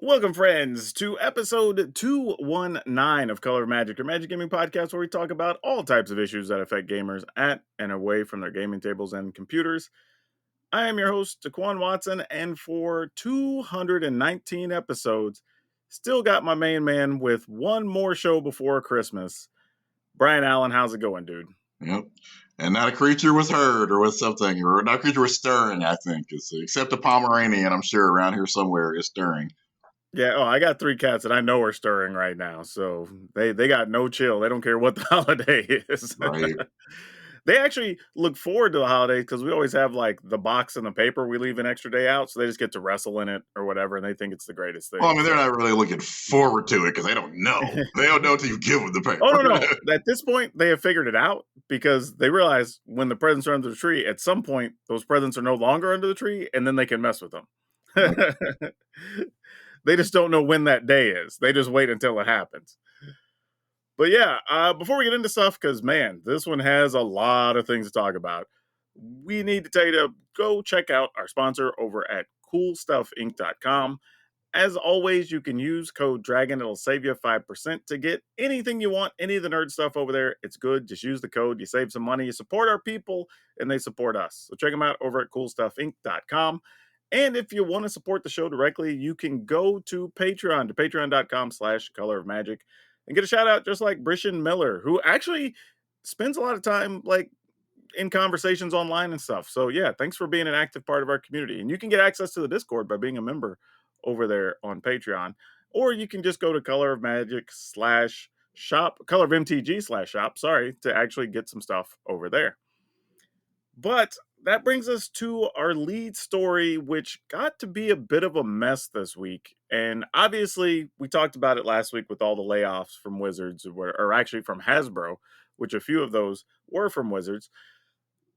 Welcome, friends, to episode 219 of Color of Magic, your Magic Gaming podcast, where we talk about all types of issues that affect gamers at and away from their gaming tables and computers. I am your host, Daquan Watson, and for 219 episodes, still got my main man with one more show before Christmas. Brian Allen, how's it going, dude? Yep. And not a creature was heard or was something, or not a creature was stirring, I think. Except a Pomeranian, I'm sure, around here somewhere is stirring. Yeah, I got 3 cats that I know are stirring right now, so they got no chill. They don't care what the holiday is. Right. They actually look forward to the holidays because we always have, like, the box and the paper we leave an extra day out, so they just get to wrestle in it or whatever, and they think it's the greatest Well, I thing, mean, they're so not really looking forward to it because they don't know. They don't know until you give them the Oh, paper. no. At this point, they have figured it out because they realize when the presents are under the tree, at some point, those presents are no longer under the tree, and then they can mess with them. They just don't know when that day is. They just wait until it happens. But yeah, before we get into stuff, because man, this one has a lot of things to talk about. We need to tell you to go check out our sponsor over at CoolStuffInc.com. As always, you can use code DRAGON. It'll save you 5% to get anything you want, any of the nerd stuff over there. It's good. Just use the code. You save some money. You support our people, and they support us. So check them out over at CoolStuffInc.com. And if you want to support the show directly, you can go to Patreon, to patreon.com/Color of Magic, and get a shout out just like Brishan Miller, who actually spends a lot of time like in conversations online and stuff. So yeah, thanks for being an active part of our community. And you can get access to the Discord by being a member over there on Patreon. Or you can just go to Color of Magic slash shop, Color of MTG slash shop, sorry, to actually get some stuff over there. But that brings us to our lead story, which got to be a bit of a mess this week. And obviously, we talked about it last week with all the layoffs from Wizards, or actually from Hasbro, which a few of those were from Wizards.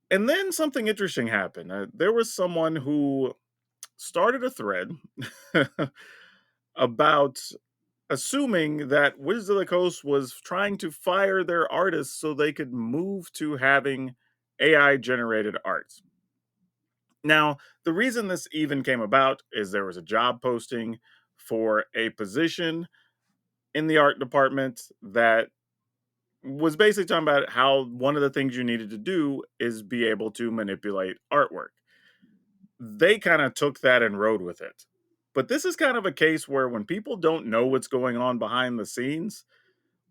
And then something interesting happened. There was someone who started a thread about assuming that Wizards of the Coast was trying to fire their artists so they could move to having AI generated art. Now, the reason this even came about is there was a job posting for a position in the art department that was basically talking about how one of the things you needed to do is be able to manipulate artwork. They kind of took that and rode with it. But this is kind of a case where when people don't know what's going on behind the scenes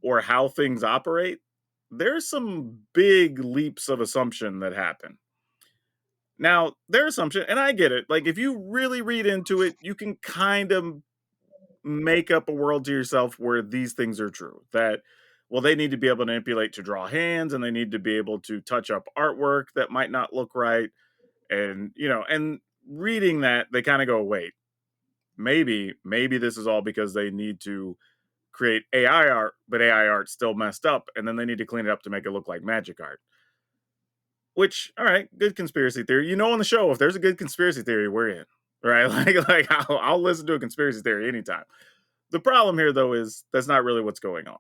or how things operate, there's some big leaps of assumption that happen. Now, their assumption, and I get it, like if you really read into it, you can kind of make up a world to yourself where these things are true. That, well, they need to be able to manipulate to draw hands and they need to be able to touch up artwork that might not look right. And, and reading that, they kind of go, wait, maybe this is all because they need to create AI art, but AI art's still messed up, and then they need to clean it up to make it look like magic art. Which, all right, good conspiracy theory. On the show, if there's a good conspiracy theory, we're in, right? Like I'll listen to a conspiracy theory anytime. The problem here, though, is that's not really what's going on.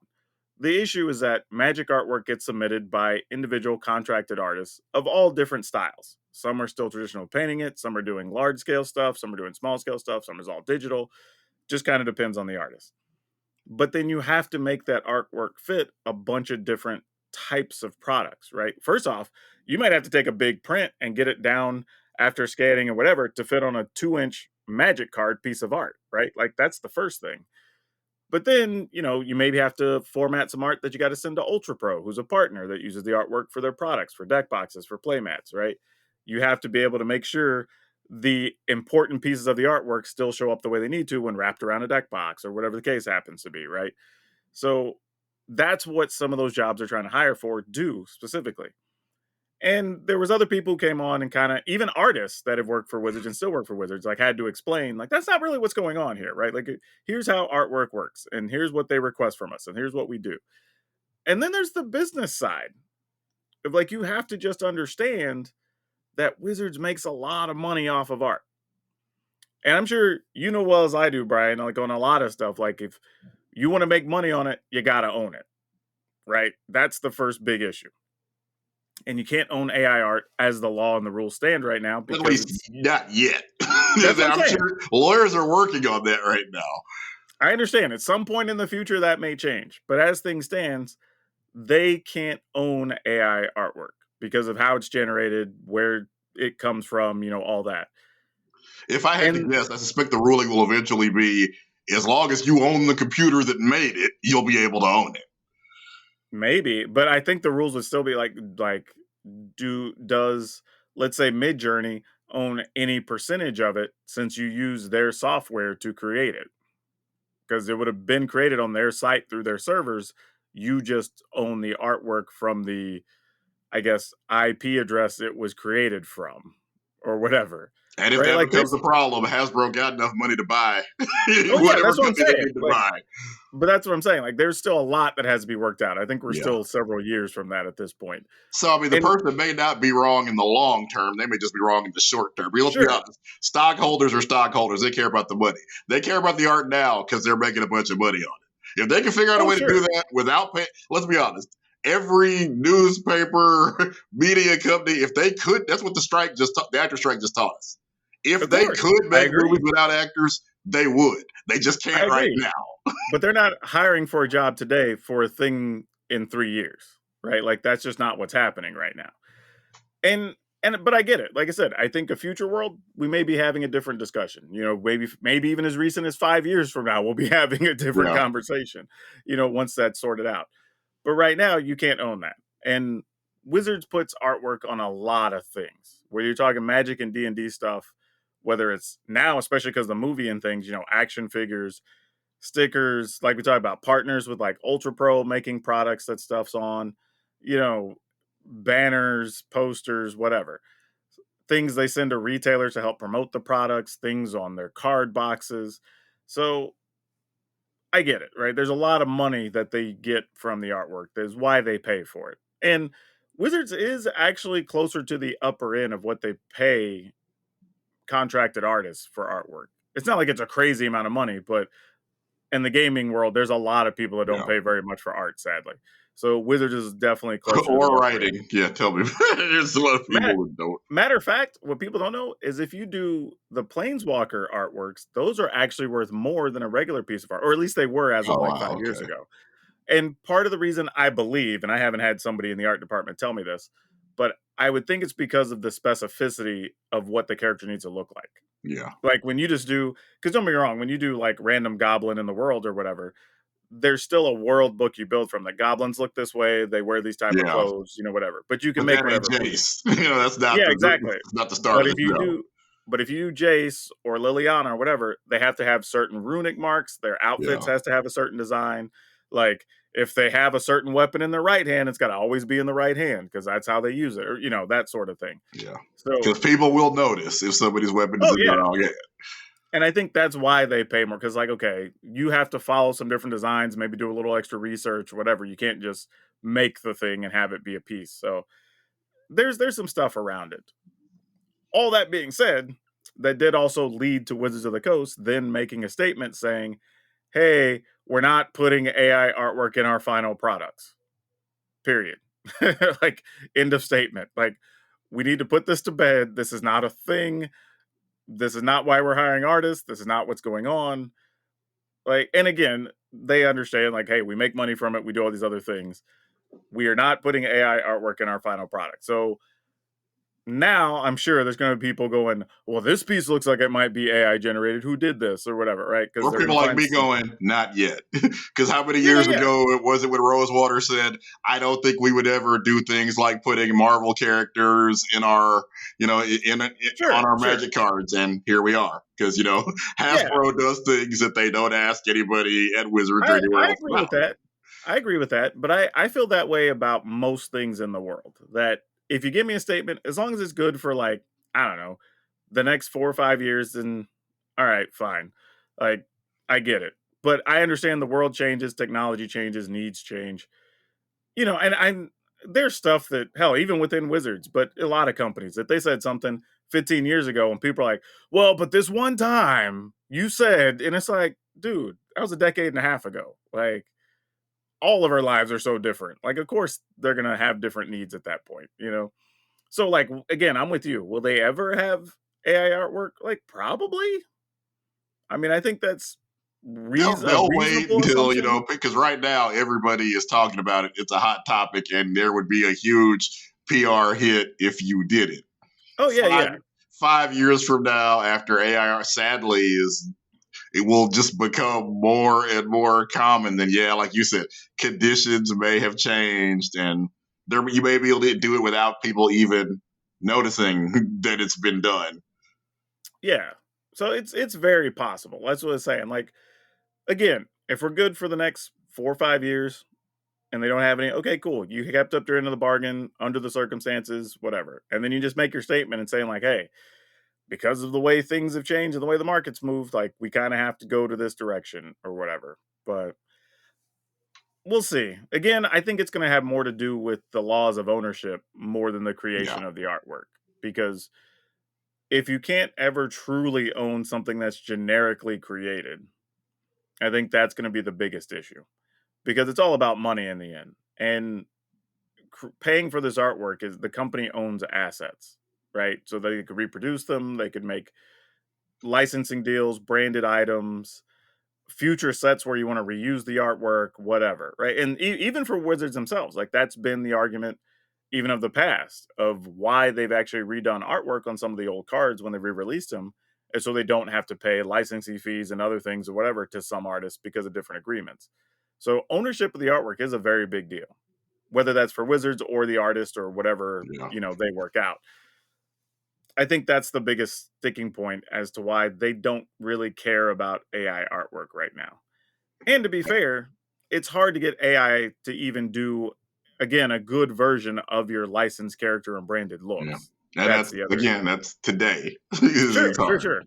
The issue is that magic artwork gets submitted by individual contracted artists of all different styles. Some are still traditional painting it, some are doing large scale stuff, some are doing small scale stuff, some is all digital. Just kind of depends on the artist. But then you have to make that artwork fit a bunch of different types of products, right? First off, you might have to take a big print and get it down after scanning or whatever to fit on a 2-inch magic card piece of art, right? Like that's the first thing. But then, you maybe have to format some art that you got to send to Ultra Pro, who's a partner that uses the artwork for their products, for deck boxes, for playmats, right? You have to be able to make sure the important pieces of the artwork still show up the way they need to when wrapped around a deck box or whatever the case happens to be, right? So that's what some of those jobs are trying to hire for do specifically. And there was other people who came on and kind of even artists that have worked for Wizards and still work for Wizards, like had to explain, like, that's not really what's going on here, right? Like, here's how artwork works, and here's what they request from us, and here's what we do. And then there's the business side of like, you have to just understand that Wizards makes a lot of money off of art. And I'm sure you know well as I do, Brian, like on a lot of stuff, like if you want to make money on it, you got to own it, right? That's the first big issue. and you can't own AI art as the law and the rules stand right now At because least it's not yet. that's what I'm I'm saying. sure lawyers are working on that right now. I understand at some point in the future that may change, but as things stands, they can't own AI artwork because of how it's generated, where it comes from, all that. If I had to And guess, I suspect the ruling will eventually be as long as you own the computer that made it, you'll be able to own it. maybe, but I think the rules would still be like does let's say Midjourney own any percentage of it since you use their software to create it? Because it would have been created on their site through their servers. You just own the artwork from the, I guess, IP address it was created from or whatever. And if Right? that Like becomes there's a problem, Hasbro got enough money to buy oh yeah, whatever that's what I'm company they saying. need to Like, buy. but that's what I'm saying. Like there's still a lot that has to be worked out. I think we're Yeah. still several years from that at this point. So I mean, the And person may not be wrong in the long term; they may just be wrong in the short term. Let's be sure, honest: stockholders are stockholders; they care about the money. They care about the art now because they're making a bunch of money on it. If they can figure out a oh way to do sure, that without pay, let's be honest: every newspaper, media company, if they could, that's what the actor strike just taught us. If of they course. could I make movies agree. without actors, they would. They just I can't right agree. now. But they're not hiring for a job today for a thing in 3 years, right? Like that's just not what's happening right now. And but I get it. Like I said, I think a future world we may be having a different discussion. Maybe even as recent as 5 years from now we'll be having a different Yeah, conversation, once that's sorted out. But right now you can't own that. And Wizards puts artwork on a lot of things. Where you're talking Magic and D&D stuff, whether it's now especially cuz the movie and things, action figures, stickers, like we talked about partners with like Ultra Pro making products that stuff's on, you know, banners, posters, whatever. Things they send to retailers to help promote the products, things on their card boxes. So I get it, right? There's a lot of money that they get from the artwork. There's why they pay for it. And Wizards is actually closer to the upper end of what they pay contracted artists for artwork. It's not like it's a crazy amount of money, but in the gaming world, there's a lot of people that don't yeah. pay very much for art, sadly. So Wizards is definitely closer to the Or upper end. writing. Yeah, tell me. There's a lot of people Matter, who don't. matter of fact, what people don't know is if you do the Planeswalker artworks, those are actually worth more than a regular piece of art, or at least they were as of Oh like wow. 5 years Okay. ago. And part of the reason I believe, and I haven't had somebody in the art department tell me this, but I would think it's because of the specificity of what the character needs to look like. Yeah. Like when you just do, because don't be wrong, when you do like random goblin in the world or whatever, there's still a world book you build from. The goblins look this way, they wear these type of Yeah. clothes, whatever. But you can But make that ain't whatever piece. Jace. That's not Yeah, exactly. not the start But of the if you show. do but if you do Jace or Liliana or whatever, they have to have certain runic marks. Their outfits Yeah. has to have a certain design. Like if they have a certain weapon in their right hand, it's got to always be in the right hand because that's how they use it, or that sort of thing. Yeah. So, Because people will notice if somebody's weapon is oh in the yeah, wrong hand. and I think that's why they pay more because, like, okay, you have to follow some different designs, maybe do a little extra research, whatever. You can't just make the thing and have it be a piece. So there's some stuff around it. All that being said, that did also lead to Wizards of the Coast then making a statement saying, "Hey, we're not putting AI artwork in our final products." Period. Like end of statement. Like we need to put this to bed. This is not a thing. This is not why we're hiring artists. This is not what's going on. Like, and again, they understand, like, hey, we make money from it. We do all these other things. We are not putting AI artwork in our final product. So now I'm sure there's going to be people going, well, this piece looks like it might be AI generated. Who did this or whatever, right? Because Or they're going people to like find me some. going, not yet. Because how many Yeah, years yeah, ago it was it when Rosewater said, I don't think we would ever do things like putting Marvel characters in our, on sure, our sure. magic cards. And here we are. Because, Yeah, Hasbro does things that they don't ask anybody at Wizards or anywhere I else agree about. with that. I agree with that. But I feel that way about most things in the world. That if you give me a statement, as long as it's good for like, I don't know, the next 4 or 5 years, then all right, fine. Like, I get it. But I understand the world changes, technology changes, needs change. And there's stuff that hell, even within Wizards, but a lot of companies that they said something 15 years ago, and people are like, "Well, but this one time you said," and it's like, dude, that was a decade and a half ago. Like, all of our lives are so different. Like, of course, they're gonna have different needs at that point, you know? So, like, again, I'm with you. Will they ever have AI artwork? Like, probably. I mean, I think that's a They'll wait reasonable until, assumption. because right now everybody is talking about it. It's a hot topic, and there would be a huge PR hit if you did it. Oh, yeah, Five yeah. 5 years from now, after AI sadly is it will just become more and more common. Then yeah, like you said, conditions may have changed, and there you may be able to do it without people even noticing that it's been done. Yeah. So it's very possible. That's what I'm saying. Like, again, if we're good for the next 4 or 5 years and they don't have any, okay, cool. You kept up your end of the bargain under the circumstances, whatever. And then you just make your statement and saying, like, hey, because of the way things have changed and the way the market's moved, like, we kind of have to go to this direction or whatever. But we'll see. Again, I think it's going to have more to do with the laws of ownership more than the Yeah, creation of the artwork. Because if you can't ever truly own something that's generically created, I think that's going to be the biggest issue because it's all about money in the end. And paying for this artwork is the company owns assets, right? So they could reproduce them, they could make licensing deals, branded items, future sets where you want to reuse the artwork, whatever, right? And even for Wizards themselves, like that's been the argument even of the past of why they've actually redone artwork on some of the old cards when they re-released them, is so they don't have to pay licensing fees and other things or whatever to some artists because of different agreements. So ownership of the artwork is a very big deal, whether that's for Wizards or the artist or whatever yeah, they work out. I think that's the biggest sticking point as to why they don't really care about AI artwork right now. And to be fair, it's hard to get AI to even do, again, a good version of your licensed character and branded yeah. looks. And That's that's the other again, issue. that's today. It's Sure, sure, hard. sure.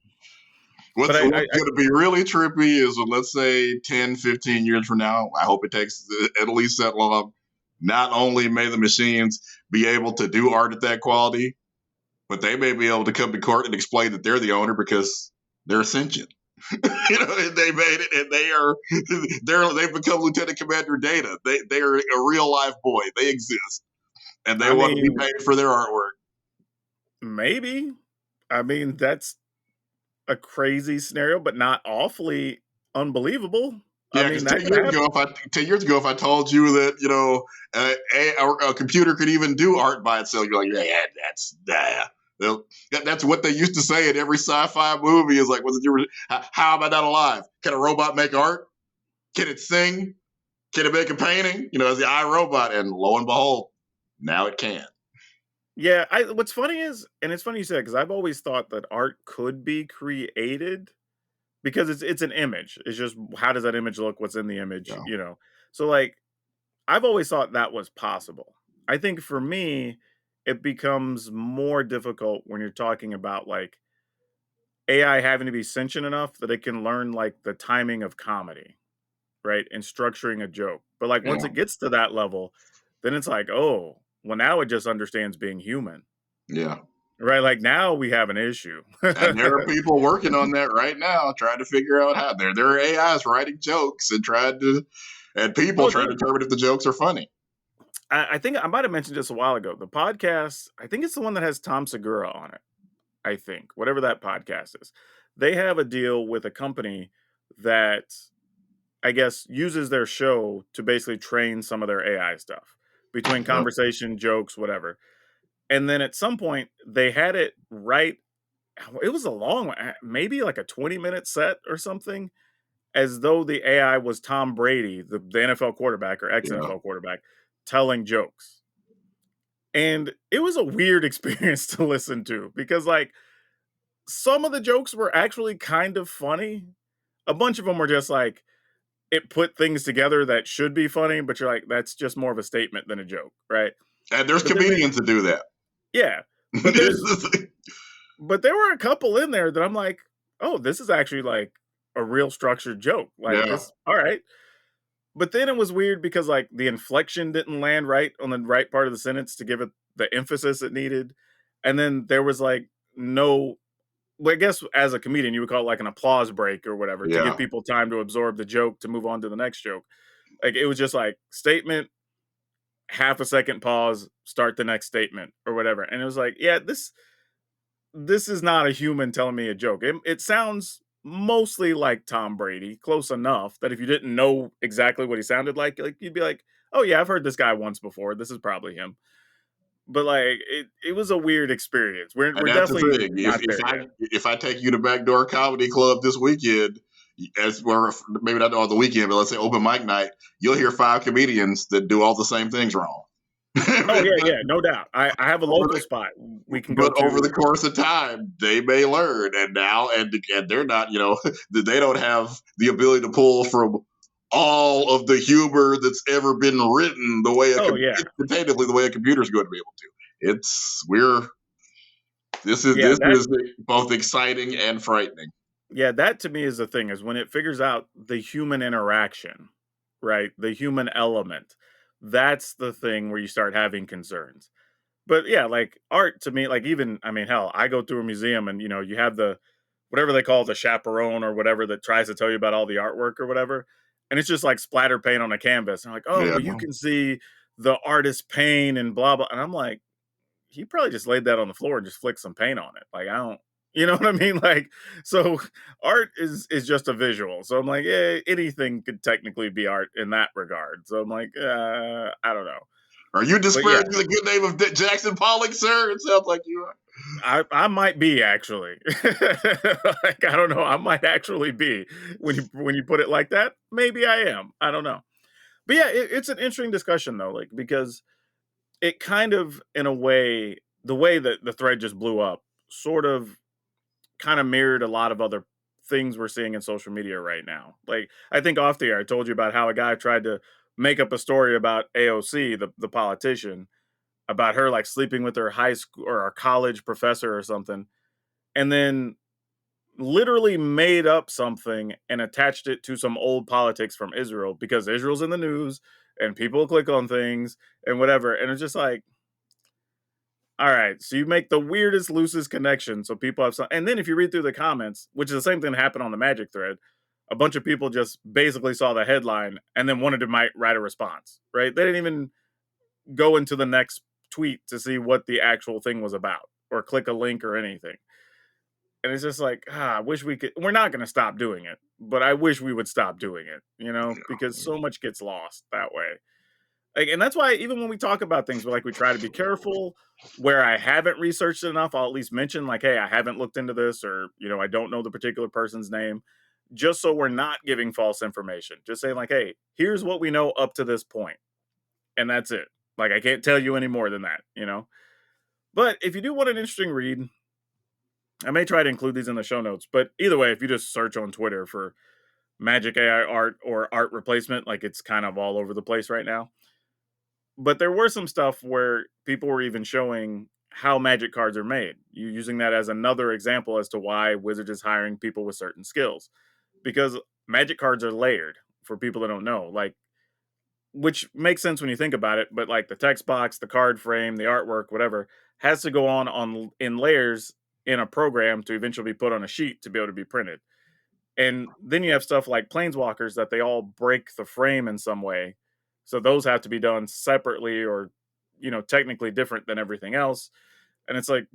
But What's I, I, what's I going to be really trippy is let's say 10, 15 years from now. I hope it takes at least that long. Not only may the machines be able to do art at that quality, but they may be able to come to court and explain that they're the owner because they're sentient. And they made it, and they've become Lieutenant Commander Data. They are a real life boy. They exist, and they I want to be mean, paid for their artwork. maybe. I mean, that's a crazy scenario, but not awfully unbelievable. I Yeah, mean, because that could happen. 10 years ago, if I told you that a computer could even do art by itself, you're like, yeah, that's that's what they used to say in every sci-fi movie. Is like, how am I not alive? Can a robot make art? Can it sing? Can it make a painting? As the iRobot, and lo and behold, now it can. Yeah, what's funny is, and it's funny you said because I've always thought that art could be created because it's an image. It's just how does that image look? What's in the image? Yeah, So like I've always thought that was possible. I think for me, it becomes more difficult when you're talking about like AI having to be sentient enough that it can learn like the timing of comedy, right? And structuring a joke. But like once yeah, it gets to that level, then it's like, oh, well, now it just understands being human. yeah. Right? Like now we have an issue. And there are people working on that right now, trying to figure out how. There are AIs writing jokes and people Oh, trying to dude. determine if the jokes are funny. I think I might have mentioned this a while ago. The podcast, I think it's the one that has Tom Segura on it. I think, whatever that podcast is. They have a deal with a company that I guess uses their show to basically train some of their AI stuff between Yep. conversation, jokes, whatever. And then at some point they had it right. It was a long one, maybe like a 20-minute set or something, as though the AI was Tom Brady, the NFL quarterback or ex Yeah. NFL quarterback, telling jokes. And it was a weird experience to listen to because, like, some of the jokes were actually kind of funny. A bunch of them were just like, it put things together that should be funny, but you're like, that's just more of a statement than a joke, right? And there's But then, comedians that do that. yeah, but there were a couple in there that I'm like, oh, this is actually like a real structured joke. Like Yeah. this, all right. But then it was weird because like the inflection didn't land right on the right part of the sentence to give it the emphasis it needed. And then there was like no, well, I guess as a comedian, you would call it like an applause break or whatever to give Yeah. people time to absorb the joke to move on to the next joke. Like it was just like statement, half a second pause, start the next statement or whatever. And it was like, yeah, this is not a human telling me a joke. It sounds mostly like Tom Brady, close enough that if you didn't know exactly what he sounded like you'd be like, oh yeah, I've heard this guy once before. This is probably him. But like it was a weird experience. And We're that's the definitely thing. not there yet. If I take you to Backdoor Comedy Club this weekend, as we're maybe not on the weekend, but let's say open mic night, you'll hear 5 comedians that do all the same things wrong. Oh yeah, but yeah, no doubt. I have a over local the spot we can go but over the to. course of time, they may learn, and they're not, they don't have the ability to pull from all of the humor that's ever been written Oh yeah, instantaneously the way a computer's going to be able to. It's we're yeah. this is both exciting and frightening. That to me is the thing is when it figures out the human interaction, right? The human element. That's the thing where you start having concerns. But yeah, like art to me, like even I mean, hell, I go through a museum and you have the whatever they call the chaperone or whatever that tries to tell you about all the artwork or whatever. And it's just like splatter paint on a canvas. And I'm like, oh, Yeah, well, you can see the artist's pain and blah blah. And I'm like, he probably just laid that on the floor and just flicked some paint on it. Like I don't, you know what I mean? Like so, art is just a visual. So I'm like, yeah, anything could technically be art in that regard. So I'm like, I don't know, are you but yeah, disparaging the good name of Jackson Pollock, sir? It sounds like you are. I might be actually. Like I don't know. I might actually be when you put it like that. Maybe I am. I don't know. But yeah, it's an interesting discussion though, like because it kind of in a way the way that the thread just blew up sort of kind of mirrored a lot of other things we're seeing in social media right now. Like I think off the air I told you about how a guy tried to make up a story about AOC, the politician, about her like sleeping with her high school or her college professor or something, and then literally made up something and attached it to some old politics from Israel because Israel's in the news and people click on things and whatever. And it's just like, all right, so you make the weirdest, loosest connection so people have some. And then if you read through the comments, which is the same thing that happened on the Magic thread, a bunch of people just basically saw the headline and then wanted to write a response, right? They didn't even go into the next tweet to see what the actual thing was about or click a link or anything. And it's just like, I wish we could. We're not going to stop doing it, but I wish we would stop doing it, because so much gets lost that way. Like, and that's why even when we talk about things, we try to be careful. Where I haven't researched it enough, I'll at least mention like, hey, I haven't looked into this, or I don't know the particular person's name, just so we're not giving false information. Just saying like, hey, here's what we know up to this point, and that's it. Like, I can't tell you any more than that. But if you do want an interesting read, I may try to include these in the show notes. But either way, if you just search on Twitter for Magic AI art or art replacement, like it's kind of all over the place right now. But there were some stuff where people were even showing how magic cards are made. You using that as another example as to why Wizards is hiring people with certain skills. Because magic cards are layered for people that don't know. Like, which makes sense when you think about it, but like the text box, the card frame, the artwork, whatever, has to go on in layers in a program to eventually be put on a sheet to be able to be printed. And then you have stuff like planeswalkers that they all break the frame in some way. So those have to be done separately or, technically different than everything else. And it's like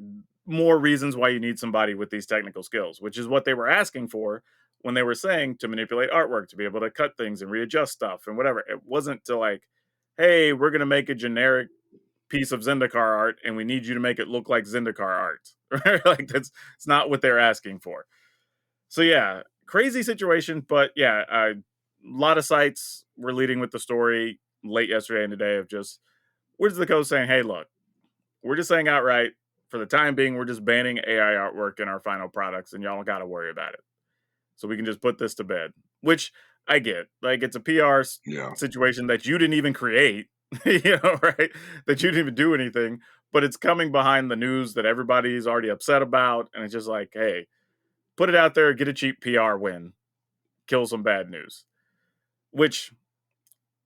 more reasons why you need somebody with these technical skills, which is what they were asking for when they were saying to manipulate artwork, to be able to cut things and readjust stuff and whatever. It wasn't to like, hey, we're going to make a generic piece of Zendikar art and we need you to make it look like Zendikar art. Right? Like it's not what they're asking for. So yeah, crazy situation, but yeah, a lot of sites were leading with the story late yesterday and today of just Where's the Coast saying, hey, look, we're just saying outright, for the time being, we're just banning AI artwork in our final products, and y'all got to worry about it. So we can just put this to bed, which I get. Like, it's a PR Yeah. situation that you didn't even create, right? That you didn't even do anything, but it's coming behind the news that everybody's already upset about. And it's just like, hey, put it out there, get a cheap PR win, kill some bad news, which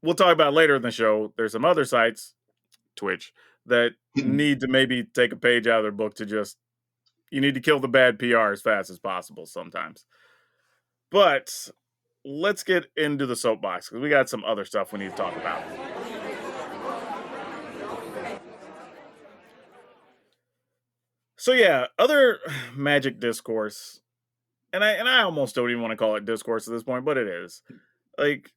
we'll talk about later in the show. There's some other sites, Twitch, that need to maybe take a page out of their book to just you need to kill the bad PR as fast as possible sometimes. But let's get into the soapbox because we got some other stuff we need to talk about. So yeah, other magic discourse, and I almost don't even want to call it discourse at this point, but it is. Like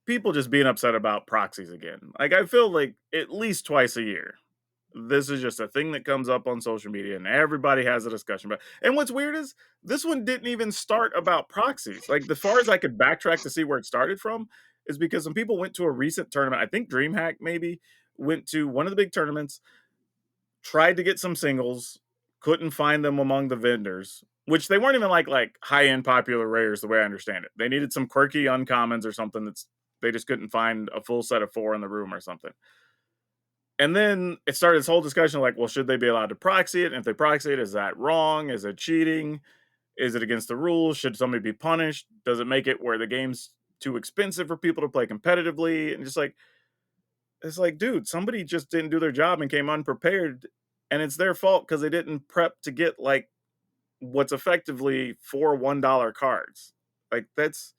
people just being upset about proxies again. Like I feel like at least twice a year. This is just a thing that comes up on social media and everybody has a discussion about. And what's weird is this one didn't even start about proxies. Like as far as I could backtrack to see where it started from is because some people went to a recent tournament. I think DreamHack maybe went to one of the big tournaments, tried to get some singles, couldn't find them among the vendors, which they weren't even like high end popular rares the way I understand it. They needed some quirky uncommons or something that's they just couldn't find a full set of 4 in the room or something. And then it started this whole discussion like, well, should they be allowed to proxy it? And if they proxy it, is that wrong? Is it cheating? Is it against the rules? Should somebody be punished? Does it make it where the game's too expensive for people to play competitively? And just like it's like, dude, somebody just didn't do their job and came unprepared, and it's their fault because they didn't prep to get like what's effectively 4 $1 cards. Like that's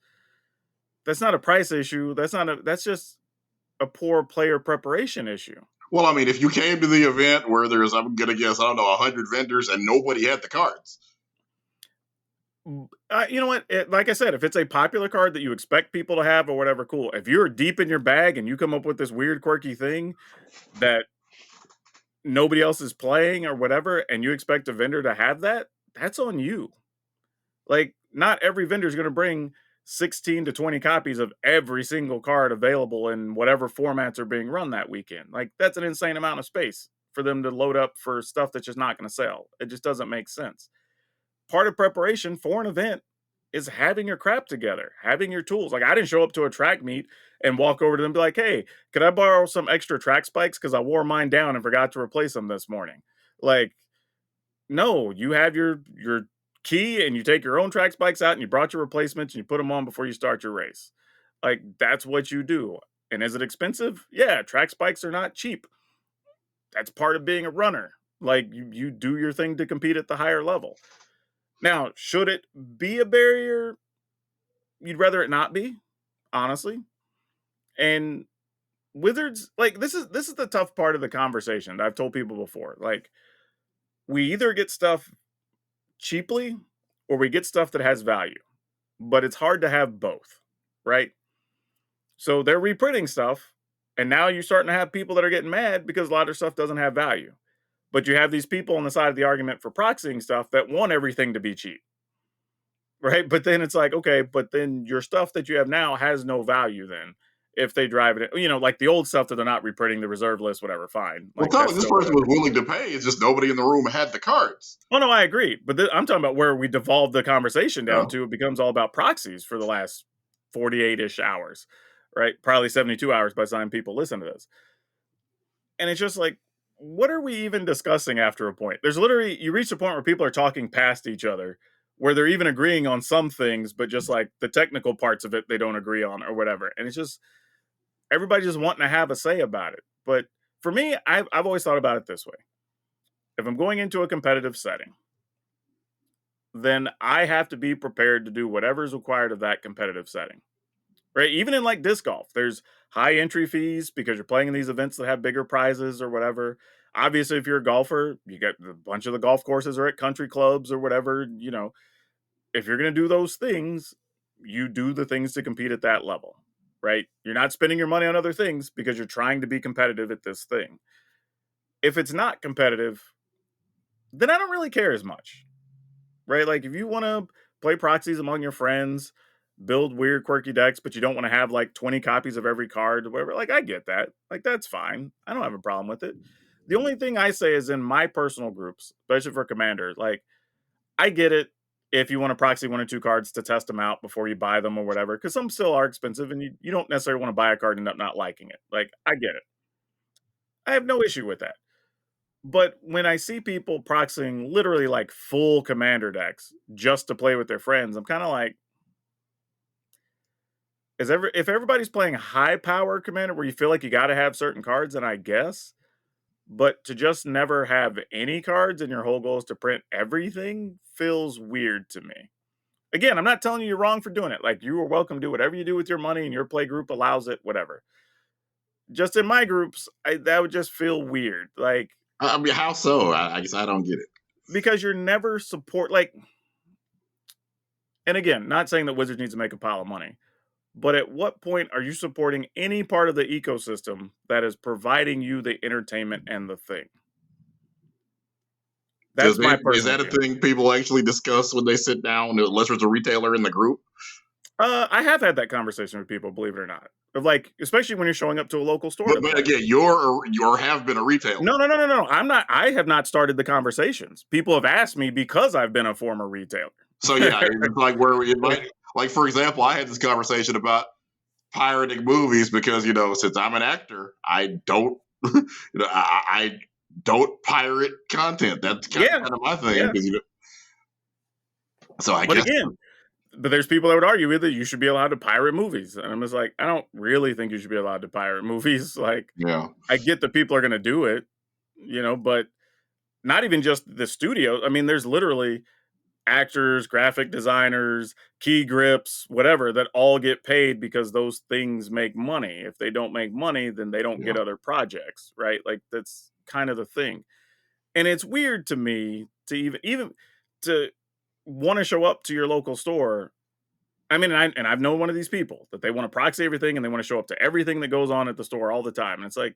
not a price issue. That's just a poor player preparation issue. Well, I mean, if you came to the event where there's, I'm gonna guess, I don't know, 100 vendors and nobody had the cards. You know what? Like I said, if it's a popular card that you expect people to have or whatever, cool. If you're deep in your bag and you come up with this weird, quirky thing that nobody else is playing or whatever, and you expect a vendor to have that, that's on you. Like, not every vendor is going to bring 16 to 20 copies of every single card available in whatever formats are being run that weekend. Like, that's an insane amount of space for them to load up for stuff that's just not going to sell. It just doesn't make sense. Part of preparation for an event is having your crap together, having your tools. Like I didn't show up to a track meet and walk over to them and be like, "Hey, could I borrow some extra track spikes because I wore mine down and forgot to replace them this morning?" Like, no, you have your key and you take your own track spikes out and you brought your replacements and you put them on before you start your race. Like that's what you do. And is it expensive? Yeah, track spikes are not cheap. That's part of being a runner. Like you do your thing to compete at the higher level. Now, should it be a barrier? You'd rather it not be, honestly. And Wizards, like this is the tough part of the conversation that I've told people before. Like, we either get stuff cheaply or we get stuff that has value. But it's hard to have both, right? So they're reprinting stuff, and now you're starting to have people that are getting mad because a lot of stuff doesn't have value. But you have these people on the side of the argument for proxying stuff that want everything to be cheap. Right? But then it's like, okay, but then your stuff that you have now has no value then if they drive it, like the old stuff that they're not reprinting, the reserve list, whatever, fine. Well, Like tell me, that's this still person whatever. was willing to pay. It's just nobody in the room had the cards. Oh no, I agree. But I'm talking about where we devolved the conversation down Oh. to it becomes all about proxies for the last 48-ish hours, right? Probably 72 hours by the time people listen to this. And it's just like, what are we even discussing after a point? There's literally, you reach a point where people are talking past each other, where they're even agreeing on some things, but just like the technical parts of it, they don't agree on or whatever. And it's just, everybody just wanting to have a say about it. But for me, I've always thought about it this way. If I'm going into a competitive setting, then I have to be prepared to do whatever is required of that competitive setting. Right? Even in like disc golf, there's high entry fees because you're playing in these events that have bigger prizes or whatever. Obviously, if you're a golfer, you get a bunch of the golf courses are at country clubs or whatever. If you're going to do those things, you do the things to compete at that level, right? You're not spending your money on other things because you're trying to be competitive at this thing. If it's not competitive, then I don't really care as much, right? Like if you want to play proxies among your friends, build weird quirky decks, but you don't want to have like 20 copies of every card or whatever, like I get that. Like that's fine. I don't have a problem with it. The only thing I say is in my personal groups, especially for Commander, like I get it if you want to proxy 1 or 2 cards to test them out before you buy them or whatever, because some still are expensive and you don't necessarily want to buy a card and end up not liking it. Like I get it. I have no issue with that. But when I see people proxying literally like full commander decks just to play with their friends, I'm kind of like, if everybody's playing high power commander where you feel like you got to have certain cards, then I guess. But to just never have any cards and your whole goal is to print everything feels weird to me. Again, I'm not telling you you're wrong for doing it. Like, you are welcome to do whatever you do with your money, and your play group allows it, whatever. Just in my groups, that would just feel weird. Like, I mean, how so? I guess I don't get it. because you're never support like, and again, not saying that Wizards needs to make a pile of money, but at what point are you supporting any part of the ecosystem that is providing you the entertainment and the thing? That's my Is personal that a view. thing people actually discuss when they sit down, unless there's a retailer in the group? I have had that conversation with people, believe it or not. Of like, especially when you're showing up to a local store to But play. again, you have been a retailer. No, no, no, no, no. I'm not. I have not started the conversations. People have asked me because I've been a former retailer. So yeah, it's like where it might, like for example, I had this conversation about pirating movies because since I'm an actor, I don't I don't pirate content. That's kind Yeah, of my thing yeah. because so I But guess again, there's people that would argue with it. You should be allowed to pirate movies, and I'm just like, I don't really think you should be allowed to pirate movies. Like, yeah. I get that people are going to do it, but not even just the studio. I mean, there's literally actors, graphic designers, key grips, whatever, that all get paid because those things make money. If they don't make money, then they don't Yeah. get other projects, right? Like, that's kind of the thing. And it's weird to me to even to want to show up to your local store. I mean, I've known one of these people that they want to proxy everything and they want to show up to everything that goes on at the store all the time. And it's like,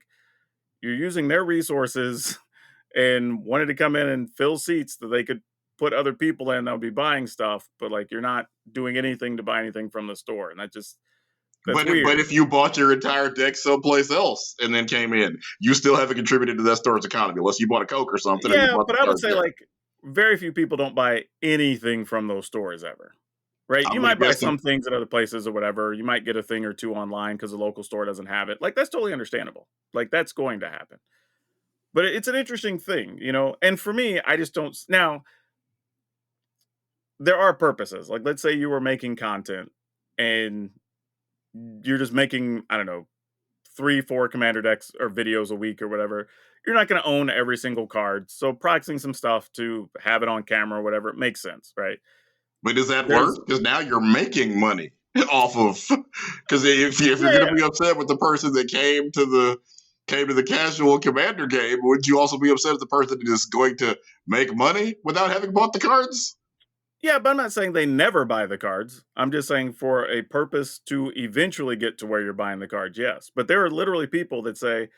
you're using their resources and wanted to come in and fill seats that they could put other people in that would be buying stuff, but like, you're not doing anything to buy anything from the store. And that's But weird. if you bought your entire deck someplace else and then came in, you still haven't contributed to that store's economy unless you bought a Coke or something or you Yeah, bought the but I would third say deck. like, very few people don't buy anything from those stores ever. Right? I You mean, I might buy guess the some things at other places or whatever. You might get a thing or two online because the local store doesn't have it. Like, that's totally understandable. Like, that's going to happen. But it's an interesting thing. And for me, I just don't. Now, there are purposes. Like, let's say you were making content and you're just making, I don't know, 3, 4 commander decks or videos a week or whatever. You're not going to own every single card. So, proxying some stuff to have it on camera or whatever, it makes sense, right? But does that There's, work? Because now you're making money off of. Because if you're yeah, going to yeah. be upset with the person that came to the casual commander game, would you also be upset at the person that is going to make money without having bought the cards? Yeah, but I'm not saying they never buy the cards. I'm just saying for a purpose to eventually get to where you're buying the cards, yes. But there are literally people that say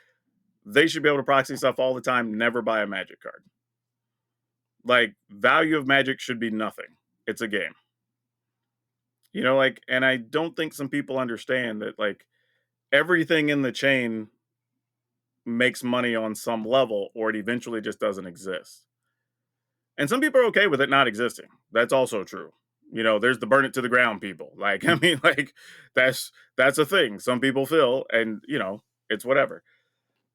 they should be able to proxy stuff all the time, never buy a magic card. Like, value of magic should be nothing. It's a game. Like, and I don't think some people understand that like everything in the chain makes money on some level or it eventually just doesn't exist. And some people are okay with it not existing. That's also true. There's the burn it to the ground people. Like, I mean, like, that's a thing. Some people feel, and it's whatever.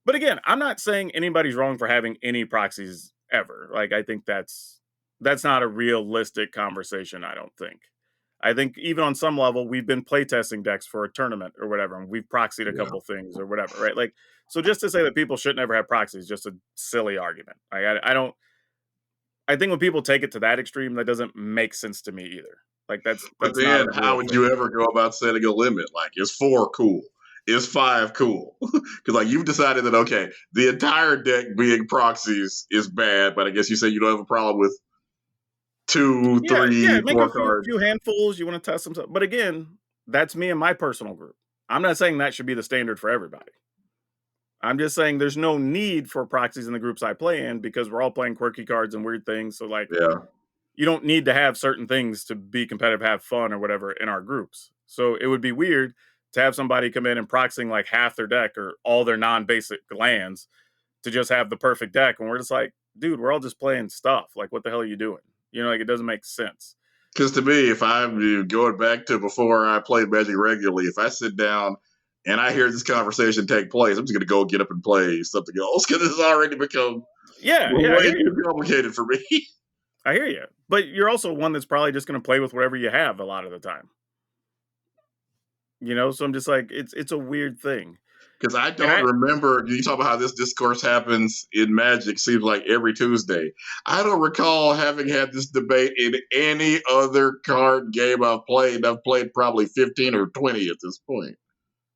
But again, I'm not saying anybody's wrong for having any proxies ever. Like, I think that's not a realistic conversation, I don't think. I think even on some level, we've been playtesting decks for a tournament or whatever, and we've proxied a Yeah. couple things or whatever, right? Like, so just to say that people should never have proxies, just a silly argument. I don't. I think when people take it to that extreme, that doesn't make sense to me either. Like, But that's not then a how real would thing. you ever go about setting a limit? Like, is 4 cool? Is 5 cool? Because like you've decided that okay, the entire deck being proxies is bad, but I guess you say you don't have a problem with two, Yeah, yeah, three, make a four few cards. handfuls. You want to test some stuff, but again, that's me and my personal group. I'm not saying that should be the standard for everybody. I'm just saying there's no need for proxies in the groups I play in because we're all playing quirky cards and weird things. So like, Yeah. you don't need to have certain things to be competitive, have fun, or whatever in our groups. So it would be weird to have somebody come in and proxying like half their deck or all their non-basic lands to just have the perfect deck, and we're just like, dude, we're all just playing stuff. Like, what the hell are you doing? Like, it doesn't make sense. Because to me, if I'm going back to before I played Magic regularly, if I sit down and I hear this conversation take place, I'm just going to go get up and play something else because it's already become Yeah, yeah, I way hear you. too complicated for me. I hear you. But you're also one that's probably just going to play with whatever you have a lot of the time. So I'm just like, it's a weird thing. Because I And don't remember, you talk about how this discourse happens in Magic, seems like every Tuesday. I don't recall having had this debate in any other card game I've played. I've played probably 15 or 20 at this point.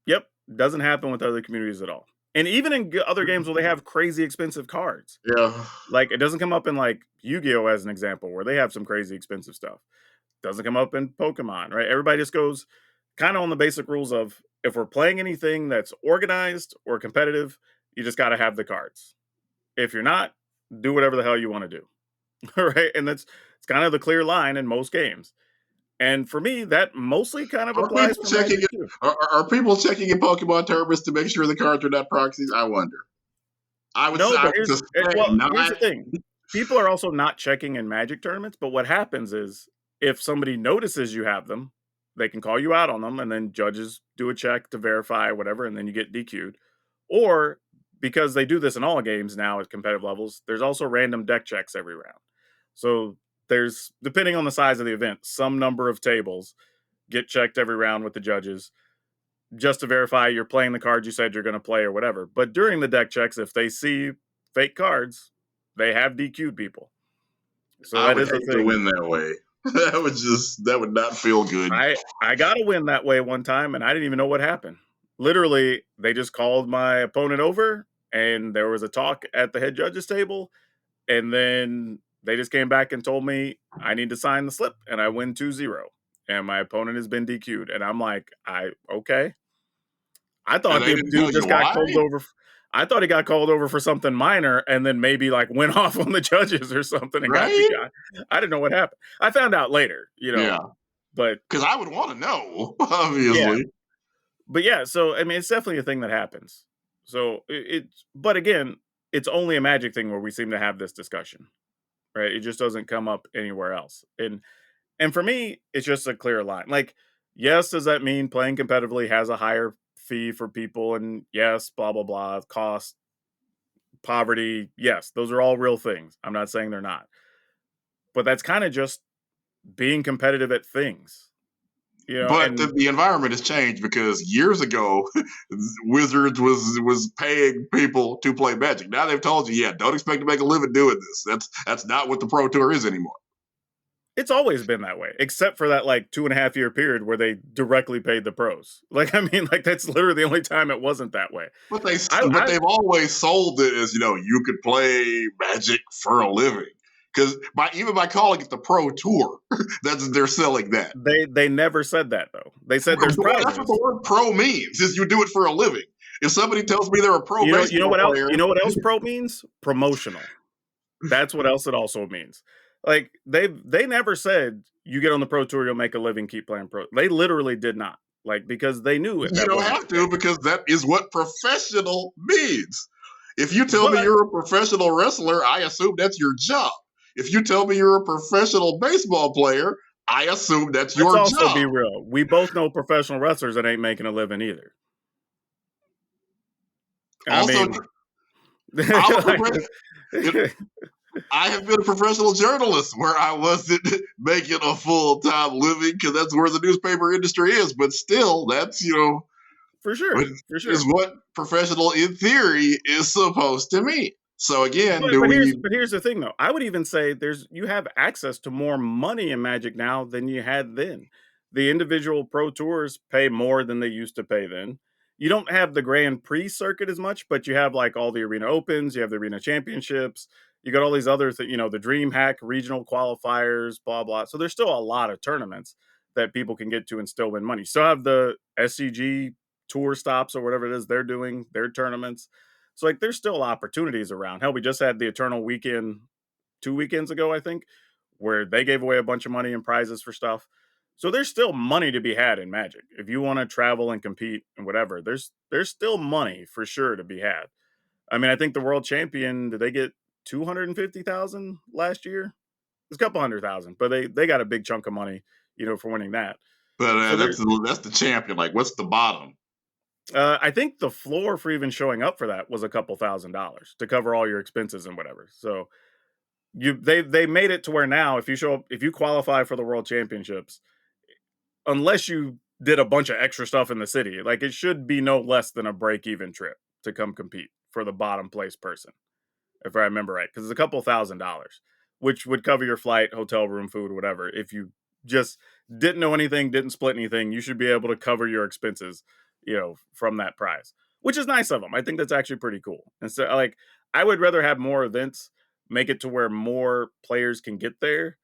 yep, doesn't happen with other communities at all. And even in other games where they have crazy expensive cards, Yeah. like it doesn't come up in like Yu-Gi-Oh as an example, where they have some crazy expensive stuff. Doesn't come up in Pokemon, right? Everybody just goes kind of on the basic rules of if we're playing anything that's organized or competitive, you just got to have the cards. If you're not, do whatever the hell you want to do, right? And that's it's kind of the clear line in most games. And for me, that mostly kind of Are applies people for checking Magic it? too. Are people checking in Pokemon tournaments to make sure the cards are not proxies? I wonder. No, I but would suspect well, here's the not. thing. People are also not checking in Magic tournaments, but what happens is if somebody notices you have them, they can call you out on them, and then judges do a check to verify whatever, and then you get DQ'd. Or because they do this in all games now at competitive levels, there's also random deck checks every round. So there's depending on the size of the event, some number of tables get checked every round with the judges just to verify you're playing the cards you said you're going to play or whatever. But during the deck checks, if they see fake cards, they have DQ'd people. So I that would is a hate to thing. win that way. That would not feel good. I got a win that way one time, and I didn't even know what happened. Literally, they just called my opponent over, and there was a talk at the head judges table, and then they just came back and told me I need to sign the slip, and I win 2-0, and my opponent has been DQ'd, and I'm like, I okay. I And thought they the didn't tell dude you just got why, called over. I thought he got called over for something minor, and then maybe like went off on the judges or something and got the right? guy. I didn't know what happened. I found out later, Yeah, but because I would want to know, yeah, obviously. but yeah. So I mean, it's definitely a thing that happens. So but again, it's only a Magic thing where we seem to have this discussion, right? It just doesn't come up anywhere else. And for me, it's just a clear line. Like, yes, does that mean playing competitively has a higher fee for people? And yes, blah blah blah, cost, poverty. Yes, those are all real things. I'm not saying they're not, but that's kind of just being competitive at things, But And the environment has changed because years ago, Wizards was paying people to play Magic. Now they've told you, yeah, don't expect to make a living doing this. That's not what the Pro Tour is anymore. it's always been that way, except for that like 2.5 year period where they directly paid the pros. Like, I mean, like that's literally the only time it wasn't that way. But I they've always sold it as you could play Magic for a living. Because by calling it the Pro Tour, they're selling that. they never said that though. They said there's Well, that's what the prizes. word pro means, is you do it for a living. If somebody tells me they're a pro You know baseball what else? player, You know what else pro means? Promotional. That's what else it also means. Like they never said you get on the pro tour, you'll make a living, keep playing pro. They literally did not. Like because they knew it, you that don't wasn't have the to case. because that is what professional means. If you tell me But you're a professional wrestler, I assume that's your job. If you tell me you're a professional baseball player, I assume that's let's your also job. be real. We both know professional wrestlers that ain't making a living either. I Also, mean, I'm a like, professional. I have been a professional journalist where I wasn't making a full time living because that's where the newspaper industry is. But still, that's for what sure, for is sure. what professional in theory is supposed to mean. So again, But do but here's we? but here's the thing though. I would even say you have access to more money in Magic now than you had then. The individual pro tours pay more than they used to pay then. You don't have the Grand Prix circuit as much, but you have like all the arena opens, you have the arena championships, you got all these other things, the Dream Hack regional qualifiers, blah blah. So there's still a lot of tournaments that people can get to and still win money. You still have the SCG tour stops or whatever it is they're doing, their tournaments. So like there's still opportunities around. Hell, we just had the Eternal weekend 2 weekends ago, I think, where they gave away a bunch of money and prizes for stuff. So there's still money to be had in Magic. If you want to travel and compete and whatever, there's still money for sure to be had. I mean, I think the world champion, did they get 250,000 last year? It's a couple 100,000, but they got a big chunk of money, for winning that. But So there, that's the champion. Like, what's the bottom? I think the floor for even showing up for that was a couple $1,000s to cover all your expenses and whatever. So they made it to where now if you show up, if you qualify for the world championships, unless you did a bunch of extra stuff in the city. Like it should be no less than a break even trip to come compete for the bottom place person, if I remember right, because it's a couple $1,000s, which would cover your flight, hotel room, food, whatever. If you just didn't know anything, didn't split anything, you should be able to cover your expenses, from that prize, which is nice of them. I think that's actually pretty cool. And so, like, I would rather have more events, make it to where more players can get there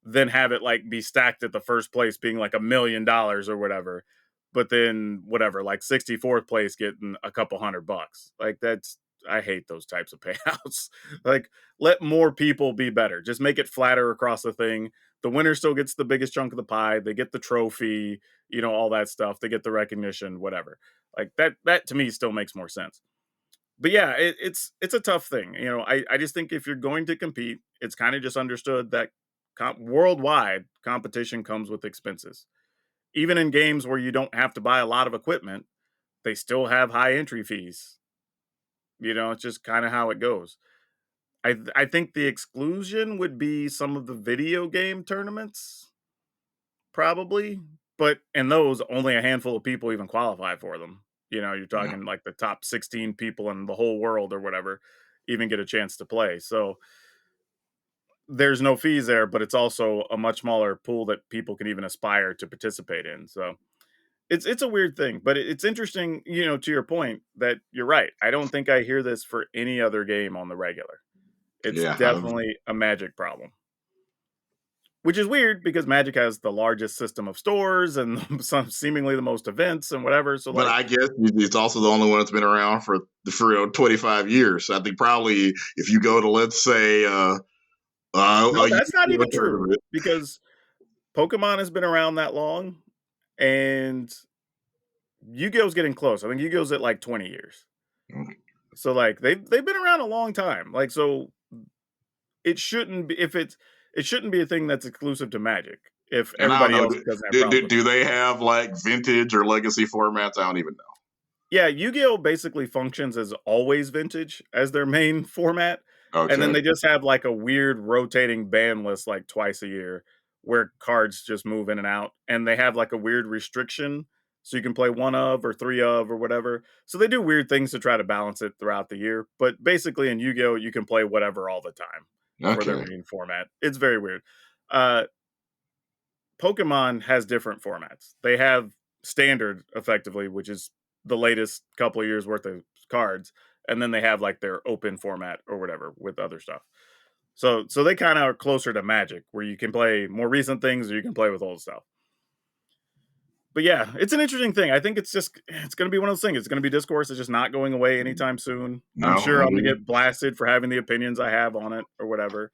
than have it like be stacked at the first place being like $1 million or whatever. But then whatever, like 64th place getting a couple $100. Like that's I hate those types of payouts. Like let more people be better. Just make it flatter across the thing. The winner still gets the biggest chunk of the pie. They get the trophy, all that stuff. They get the recognition, whatever. Like that to me still makes more sense. But yeah, it's a tough thing. I just think if you're going to compete, it's kind of just understood that worldwide competition comes with expenses. Even in games where you don't have to buy a lot of equipment, they still have high entry fees. It's just kind of how it goes. I think the exclusion would be some of the video game tournaments, probably. But in those, only a handful of people even qualify for them. You're Yeah. talking like the top 16 people in the whole world or whatever even get a chance to play. So there's no fees there, but it's also a much smaller pool that people can even aspire to participate in. So it's a weird thing, but it's interesting, to your point that you're right. I don't think I hear this for any other game on the regular. It's Yeah. definitely a Magic problem. Which is weird because Magic has the largest system of stores and some seemingly the most events and whatever. So But like, I guess it's also the only one that's been around for 25 years. I think probably if you go to, let's say, no, a that's not Yu-Gi-Oh even true tournament. because Pokemon has been around that long and Yu-Gi-Oh's getting close. I think Yu-Gi-Oh's at like 20 years. So like they've been around a long time. Like so it shouldn't be it shouldn't be a thing that's exclusive to Magic if And I don't everybody know, else doesn't have problems with it. do they have like vintage or legacy formats? I don't even know. Yeah, Yu-Gi-Oh basically functions as always vintage as their main format, and then Okay. they just have like a weird rotating ban list like twice a year where cards just move in and out, and they have like a weird restriction so you can play one of or three of or whatever. So they do weird things to try to balance it throughout the year, but basically in Yu-Gi-Oh you can play whatever all the time for their Okay. main format. It's very weird. Uh Pokemon has different formats. They have standard effectively, which is the latest couple of years worth of cards, and then they have like their open format or whatever with other stuff. So they kind of are closer to Magic, where you can play more recent things or you can play with old stuff. But yeah, it's an interesting thing. I think it's going to be one of those things. It's going to be discourse. It's just not going away anytime soon. I'm No. sure I'm going to get blasted for having the opinions I have on it or whatever.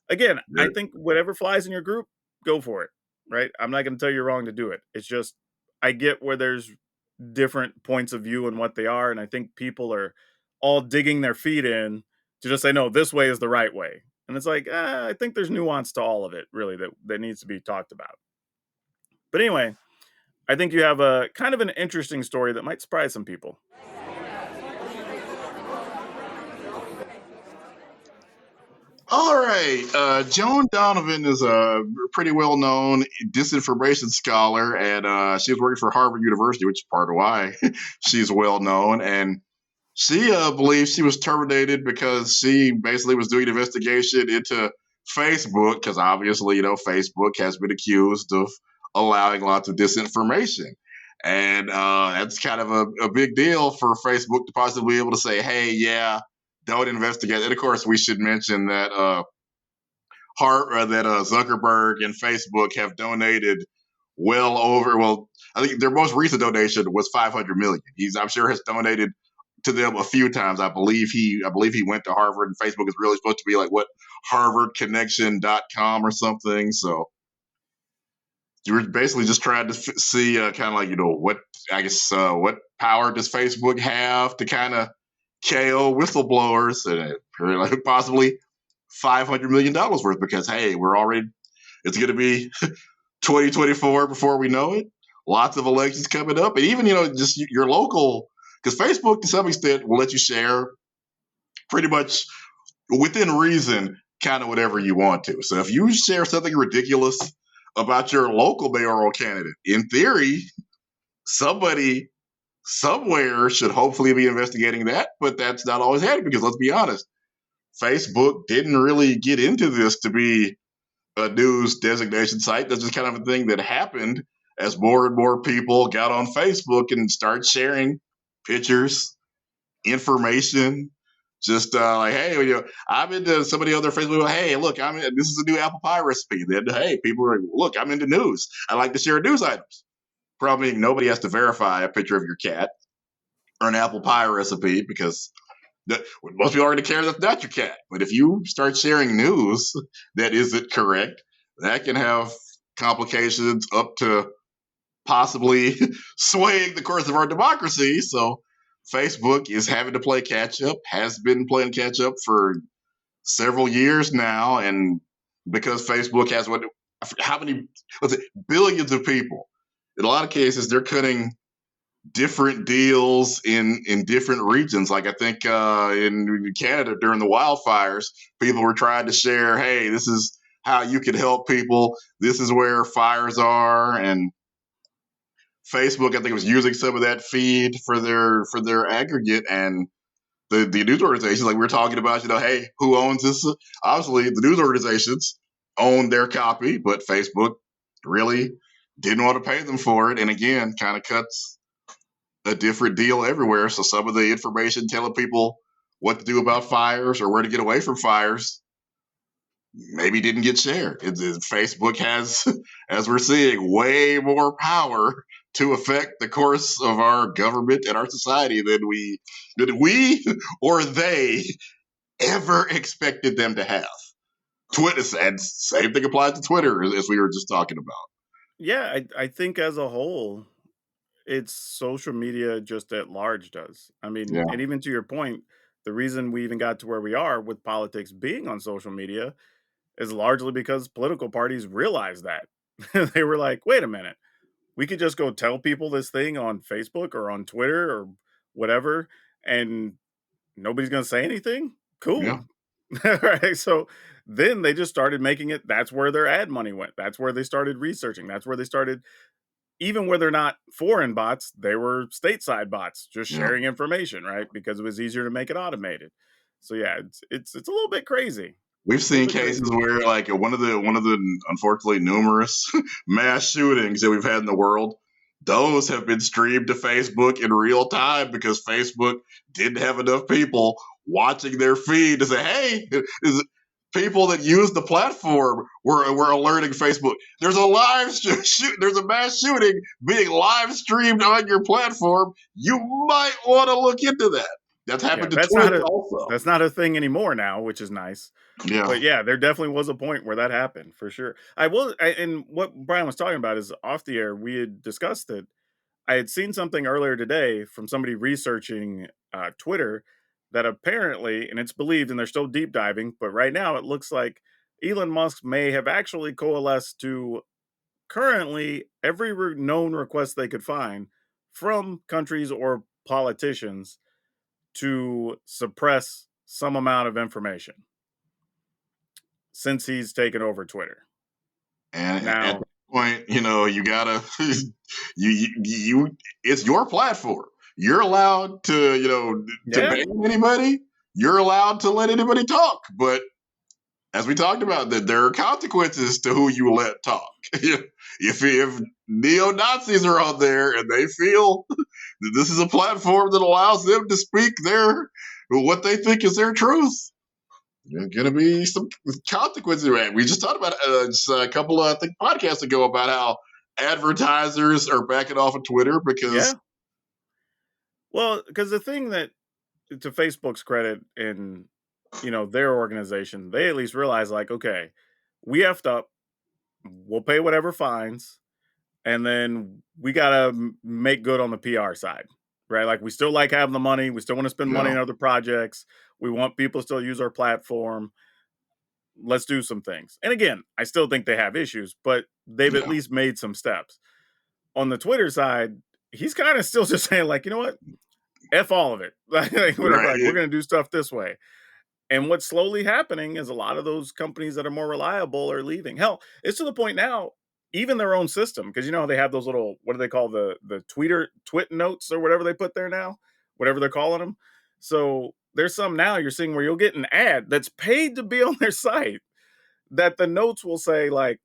Again, I Yeah. think whatever flies in your group, go for it. Right? I'm not going to tell you wrong to do it. It's just I get where there's different points of view and what they are, and I think people are all digging their feet in to just say no, this way is the right way. And it's like I think there's nuance to all of it, really, that needs to be talked about. But anyway, I think you have a kind of an interesting story that might surprise some people. All right. Joan Donovan is a pretty well known disinformation scholar, and she was working for Harvard University, which is part of why she's well known. And she believes she was terminated because she basically was doing an investigation into Facebook, because obviously, Facebook has been accused of allowing lots of disinformation. And that's kind of a big deal for Facebook to possibly be able to say, hey, yeah, don't investigate. And of course, we should mention that Zuckerberg and Facebook have donated well over. Well, I think their most recent donation was 500 million. I'm sure, has donated to them a few times. I believe he went to Harvard, and Facebook is really supposed to be like what HarvardConnection.com or something. So you were basically just trying to see kind of like what what power does Facebook have to kind of KO whistleblowers and like possibly $500 million worth, because hey, it's going to be 2024 before we know it. Lots of elections coming up, and even just your local, because Facebook to some extent will let you share pretty much within reason, kind of whatever you want to. So if you share something ridiculous about your local mayoral candidate. In theory, somebody somewhere should hopefully be investigating that, but that's not always happening because let's be honest, Facebook didn't really get into this to be a news designation site. That's just kind of a thing that happened as more and more people got on Facebook and started sharing pictures, information. Just like, hey, I'm into somebody on their Facebook. Hey, look, this is a new apple pie recipe. Then, hey, people are like, look, I'm into news. I like to share news items. Probably nobody has to verify a picture of your cat or an apple pie recipe because most people already care that's not your cat. But if you start sharing news that isn't correct, that can have complications up to possibly swaying the course of our democracy. So Facebook is having to play catch up, has been playing catch up for several years now. And because Facebook has how many, billions of people, in a lot of cases, they're cutting different deals in different regions. Like I think in Canada during the wildfires, people were trying to share, hey, this is how you could help people. This is where fires are, and Facebook, I think, was using some of that feed for their aggregate. And the news organizations, like we were talking about, hey, who owns this? Obviously, the news organizations own their copy, but Facebook really didn't want to pay them for it. And again, kind of cuts a different deal everywhere. So some of the information telling people what to do about fires or where to get away from fires maybe didn't get shared. Facebook has, as we're seeing, way more power to affect the course of our government and our society than we or they ever expected them to have. Twitter, and same thing applies to Twitter, as we were just talking about. Yeah, I think as a whole, it's social media just at large does. I mean, Yeah, and even to your point, the reason we even got to where we are with politics being on social media is largely because political parties realized that. They were like, wait a minute, we could just go tell people this thing on Facebook or on Twitter or whatever, and nobody's going to say anything. yeah, Cool. Right. So then they just started making it. That's where their ad money went. That's where they started researching. That's where they started, even where they're not foreign bots, they were stateside bots, just yeah. sharing information, right? Because it was easier to make it automated. So yeah, it's a little bit crazy. We've A little seen bit cases crazy. where, like, one of the unfortunately numerous mass shootings that we've had in the world, those have been streamed to Facebook in real time because Facebook didn't have enough people watching their feed to say, "Hey, is people that use the platform were alerting Facebook. There's a there's a mass shooting being live streamed on your platform. You might want to look into that." That's Yeah, happened to Twitch also. that's not a thing anymore now, which is nice. Yeah, But yeah, there definitely was a point where that happened for sure. And what Brian was talking about is off the air. We had discussed it. I had seen something earlier today from somebody researching Twitter that apparently, and it's believed, and they're still deep diving, but right now it looks like Elon Musk may have actually coalesced to currently every known request they could find from countries or politicians to suppress some amount of information since he's taken over Twitter. and at that Now, point, you gotta it's your platform. You're allowed to to yeah, ban anybody. You're allowed to let anybody talk, but as we talked about, that there are consequences to who you let talk. if neo Nazis are on there and they feel that this is a platform that allows them to speak what they think is their truth, there's going to be some consequences. Right? We just talked about just a couple of, I think, podcasts ago about how advertisers are backing off of Twitter because yeah. Well, because the thing that, to Facebook's credit in their organization, they at least realize like, okay, we effed up, we'll pay whatever fines, and then we gotta make good on the PR side, right? Like we still like having the money, we still want to spend money yeah, on other projects, we want people to still use our platform. Let's do some things. And again, I still think they have issues, but they've at yeah, least made some steps. On the Twitter side, he's kind of still just saying like, you know what? F all of it. Like whatever, like we're right. gonna do stuff this way. And what's slowly happening is a lot of those companies that are more reliable are leaving. Hell, it's to the point now. even their own system, because they have those little, what do they call, the twit notes or whatever they put there now, whatever they're calling them. So there's some now you're seeing where you'll get an ad that's paid to be on their site, that the notes will say like,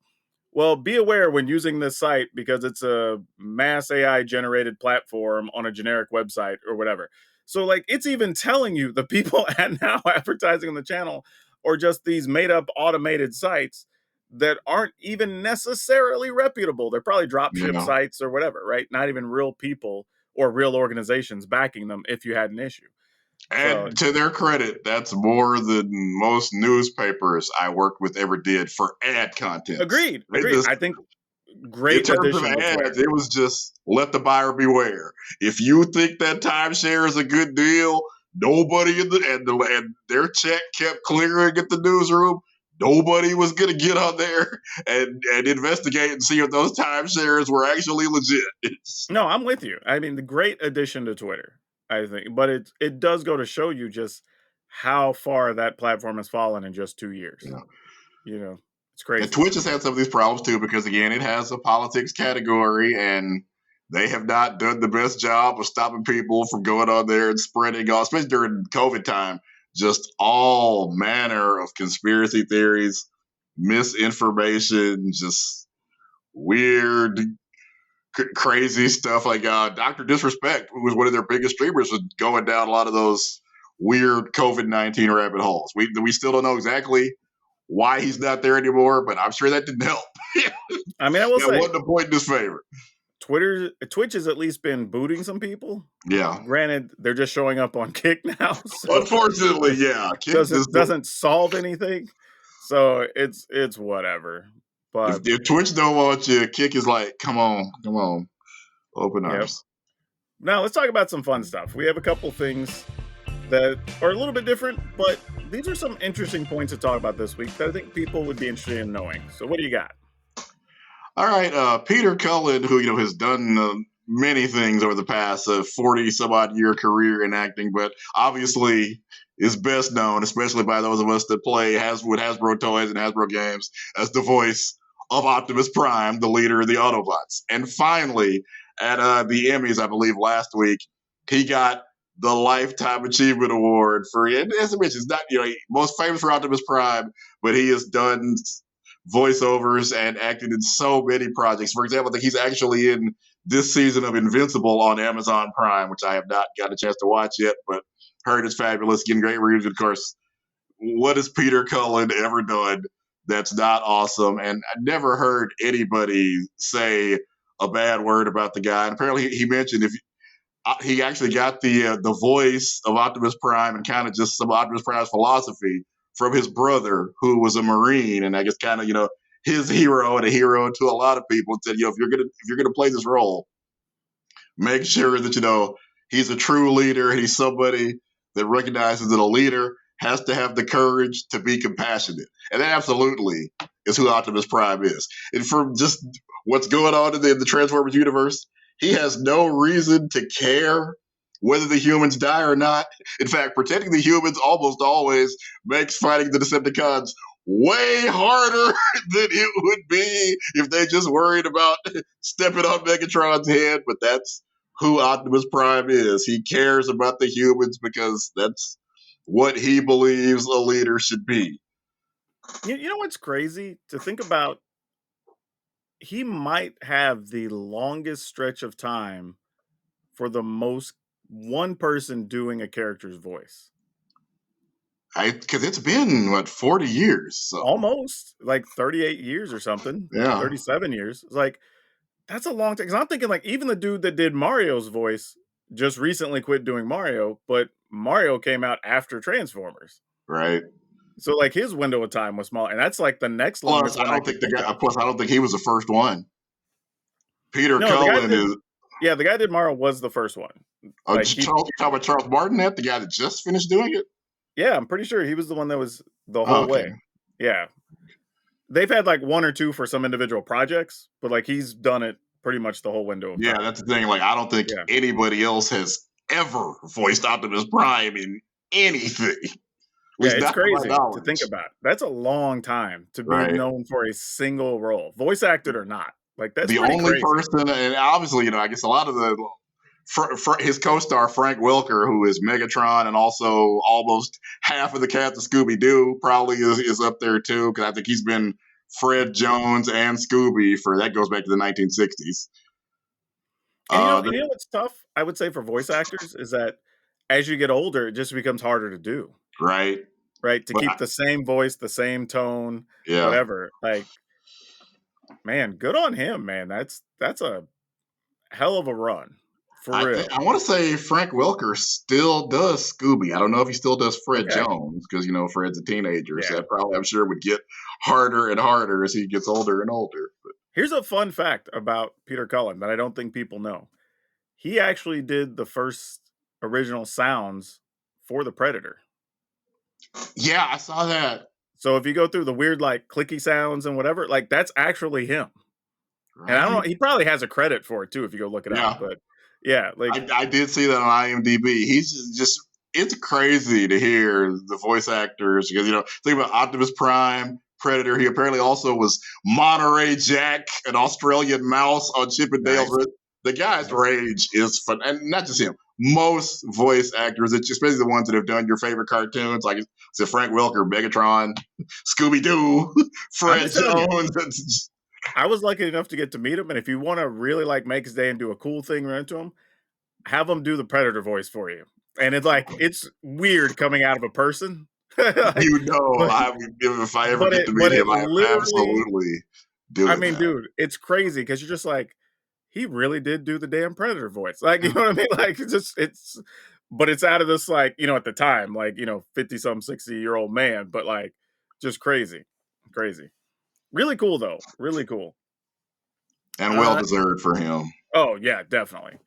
well, be aware when using this site because it's a mass AI generated platform on a generic website or whatever. So, like, it's even telling you the people at now advertising on the channel or just these made up automated sites that aren't even necessarily reputable. They're probably You dropship know, sites or whatever, right? Not even real people or real organizations backing them if you had an issue. So, and to their credit, that's more than most newspapers I worked with ever did for ad contents. agreed, They agreed. just, I think in great terms of addition to ads, Twitter. it was just let the buyer beware. If you think that timeshare is a good deal, nobody in and their check kept clearing at the newsroom. Nobody was gonna get on there and investigate and see if those timeshares were actually legit. No, I'm with you. I mean, the great addition to Twitter, I think, but it does go to show you just how far that platform has fallen in just 2 years. Yeah. You know, it's And crazy. Twitch has had some of these problems too, because again, it has a politics category, and they have not done the best job of stopping people from going on there and spreading, especially during COVID time, just all manner of conspiracy theories, misinformation, just weird, crazy stuff. Like Doctor Disrespect, who was one of their biggest streamers, was going down a lot of those weird COVID-19 rabbit holes. We still don't know exactly why he's not there anymore, but I'm sure that didn't help. I mean, I will That say wasn't a point in his favor. Twitch has at least been booting some people. Yeah. Granted, they're just showing up on Kick now, so Unfortunately, yeah. Kick doesn't just doesn't solve anything. So it's whatever. But if Twitch don't want you, Kick is like, come on, come on, open yeah. arms. Now let's talk about some fun stuff. We have a couple things that are a little bit different, but these are some interesting points to talk about this week that I think people would be interested in knowing. So, what do you got? All right, Peter Cullen, who has done many things over the past 40 some odd year career in acting, but obviously is best known, especially by those of us that play with Hasbro toys and Hasbro games, as the voice of Optimus Prime, the leader of the Autobots. And finally, at the Emmys, I believe last week, he got the Lifetime Achievement Award for, and as I mentioned, he's not most famous for Optimus Prime, but he has done voiceovers and acted in so many projects. For example, I think he's actually in this season of Invincible on Amazon Prime, which I have not got a chance to watch yet, but heard it's fabulous, getting great reviews. Of course, what has Peter Cullen ever done that's not awesome? And I never heard anybody say a bad word about the guy. And apparently, he mentioned if he actually got the voice of Optimus Prime and kind of just some Optimus Prime's philosophy from his brother, who was a Marine, and I guess kind of his hero and a hero to a lot of people. And said, if you're gonna play this role, make sure that he's a true leader. He's somebody that recognizes that a leader has to have the courage to be compassionate, and that absolutely is who Optimus Prime is. And from just what's going on in the Transformers universe, he has no reason to care whether the humans die or not. In fact, protecting the humans almost always makes fighting the Decepticons way harder than it would be if they just worried about stepping on Megatron's head. But that's who Optimus Prime is. He cares about the humans because that's what he believes a leader should be. You know what's crazy to think about? He might have the longest stretch of time for the most one person doing a character's voice. Because it's been 40 years, so Almost like 38 years or something, yeah, 37 years. It's like, that's a long time. Because I'm thinking, like, even the dude that did Mario's voice just recently quit doing Mario, but Mario came out after Transformers. right. So, like, his window of time was small. And that's like the next Plus, longest I one I don't could think the think guy. of. Plus, I don't think he was the first one. Peter No, the guy that Cullen did, is. yeah, the guy that did Mario was the first one. Like, You talking about Charles Martin, the guy that just finished doing it? yeah, I'm pretty sure he was the one that was the Oh, whole okay. way. Yeah. They've had like one or two for some individual projects, but like he's done it pretty much the whole window of Yeah, time. that's the thing. Like, I don't think Yeah. anybody else has ever voiced Optimus Prime in anything. At Yeah, least it's not to my crazy to think knowledge. about. That's a long time to be Right. known for a single role, voice acted or not. Like, that's The pretty only crazy. person, and obviously, I guess a lot of his co-star Frank Welker, who is Megatron and also almost half of the cast of Scooby Doo, probably is up there too, because I think he's been Fred Jones and Scooby for that goes back to the 1960s. And Uh, you know what's tough, I would say, for voice actors is that as you get older, it just becomes harder to do, right, right? To but keep the same voice, the same tone, yeah, whatever. Like, man, good on him, man. That's a hell of a run. For real. I want to say Frank Welker still does Scooby. I don't know if he still does Fred Okay. Jones because Fred's a teenager, so Yeah. that probably I'm sure would get harder and harder as he gets older and older. But Here's a fun fact about Peter Cullen that I don't think people know. He actually did the first original sounds for the Predator. yeah, I saw that. So if you go through the weird like clicky sounds and whatever, like that's actually him. And I don't know, Right? he probably has a credit for it too if you go look it up. Yeah, But yeah, like I did see that on IMDb. He's just it's crazy to hear the voice actors because think about Optimus Prime, Predator. He apparently also was Monterey Jack, an Australian mouse on Chip and Dale's. nice, The guy's nice. range is fun, and not just him. Most voice actors, especially the ones that have done your favorite cartoons, like Frank Welker, Megatron, Scooby Doo, I'm Fred just telling you, Jones. I was lucky enough to get to meet him. And if you want to really like make his day and do a cool thing run into him, have him do the Predator voice for you. And it's weird coming out of a person. like, but If I ever get to meet but him, it I am literally, absolutely I doing mean, that. dude, it's crazy because you're just like, he really did do the damn Predator voice. Like, you know what I mean? Like, but it's out of this, like, at the time, like, 50 some 60-year-old man, but like, just crazy. Crazy. Really cool, though. Really cool. And well Uh, deserved for him. oh, yeah, definitely.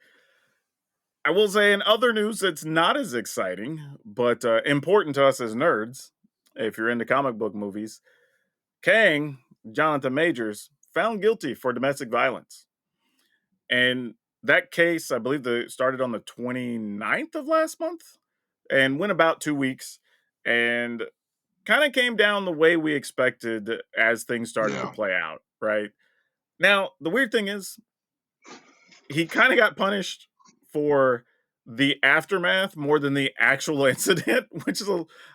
I will say in other news, it's not as exciting, but important to us as nerds, if you're into comic book movies, Kang, Jonathan Majors, found guilty for domestic violence. And that case, I believe, started on the 29th of last month and went about 2 weeks and kind of came down the way we expected as things started to Yeah. play out. Right now, the weird thing is, he kind of got punished for the aftermath more than the actual incident, which is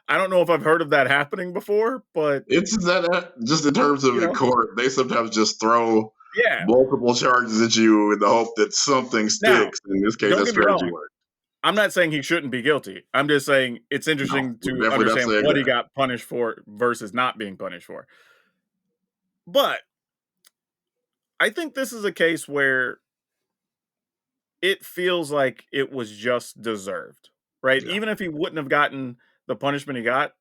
I don't know if I've heard of that happening before, but It's that just in terms of you in know, court, they sometimes just throw yeah. multiple charges at you in the hope that something Now, sticks. In this case, don't that get me strategy wrong. worked. I'm not saying he shouldn't be guilty. I'm just saying it's No, interesting we're to definitely not understand saying what he that. got punished for versus not being punished for. But I think this is a case where it feels like it was just deserved, right? Yeah. Even if he wouldn't have gotten the punishment he got,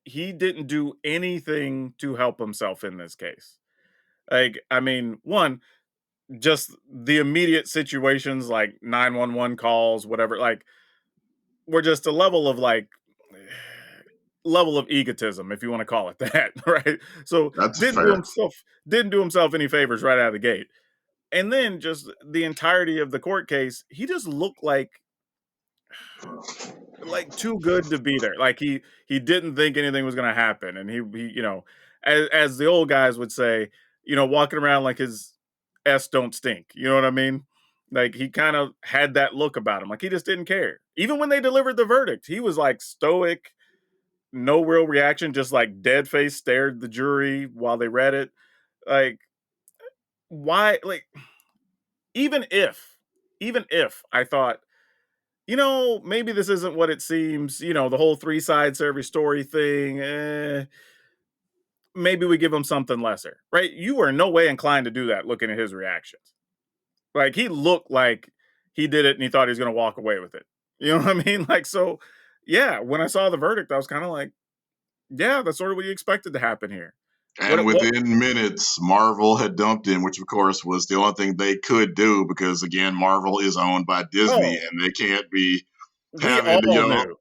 he didn't do anything to help himself in this case. Like, I mean, one, just the immediate situations like 911 calls, whatever, like, were just a level of like, level of egotism, if you want to call it that, right? So That's fair. didn't do himself any favors right out of the gate. And then just the entirety of the court case, he just looked like too good to be there. Like he didn't think anything was going to happen, and he as the old guys would say, walking around like his s don't stink. You know what I mean? Like he kind of had that look about him, like he just didn't care. Even when they delivered the verdict, he was like stoic, no real reaction, just like dead face stared the jury while they read it. Like why? Like even if even if I thought maybe this isn't what it seems. The whole three sides to every story thing. Maybe we give him something lesser, right? You were in no way inclined to do that looking at his reactions. Like he looked like he did it and he thought he was going to walk away with it. You know what I mean? Like, so yeah, when I saw the verdict, I was kind of like, yeah, that's sort of what you expected to happen here. And What, within minutes, Marvel had dumped him, which of course was the only thing they could do because again, Marvel is owned by Disney oh, and they can't be we having all knew.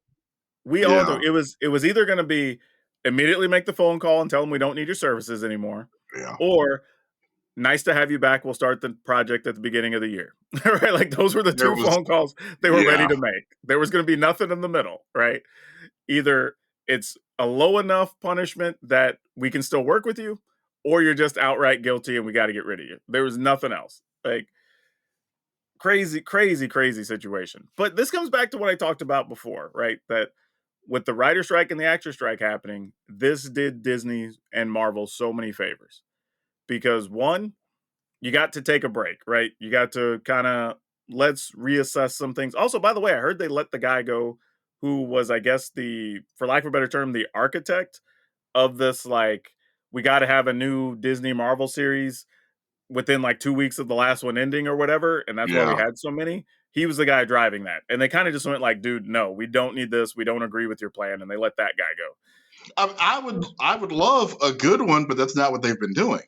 We all knew yeah, it was either going to be immediately make the phone call and tell them we don't need your services anymore, yeah. or nice to have you back. We'll start the project at the beginning of the year. Right? Like those were the There two was phone calls they were ready yeah. to make. There was going to be nothing in the middle, right? Either it's a low enough punishment that we can still work with you, or you're just outright guilty and we got to get rid of you. There was nothing else. Like, crazy, crazy, crazy situation. But this comes back to what I talked about before, right? That with the writer strike and the actor strike happening, this did Disney and Marvel so many favors. Because one, you got to take a break, right? You got to kind of let's reassess some things. Also, by the way, I heard they let the guy go who was, I guess, the, for lack of a better term, the architect of this, like, we got to have a new Disney Marvel series within like 2 weeks of the last one ending or whatever. And that's why we Yeah. had so many. He was the guy driving that. And they kind of just went like, dude, no, we don't need this. We don't agree with your plan. And they let that guy go. I would love a good one, but that's not what they've been doing.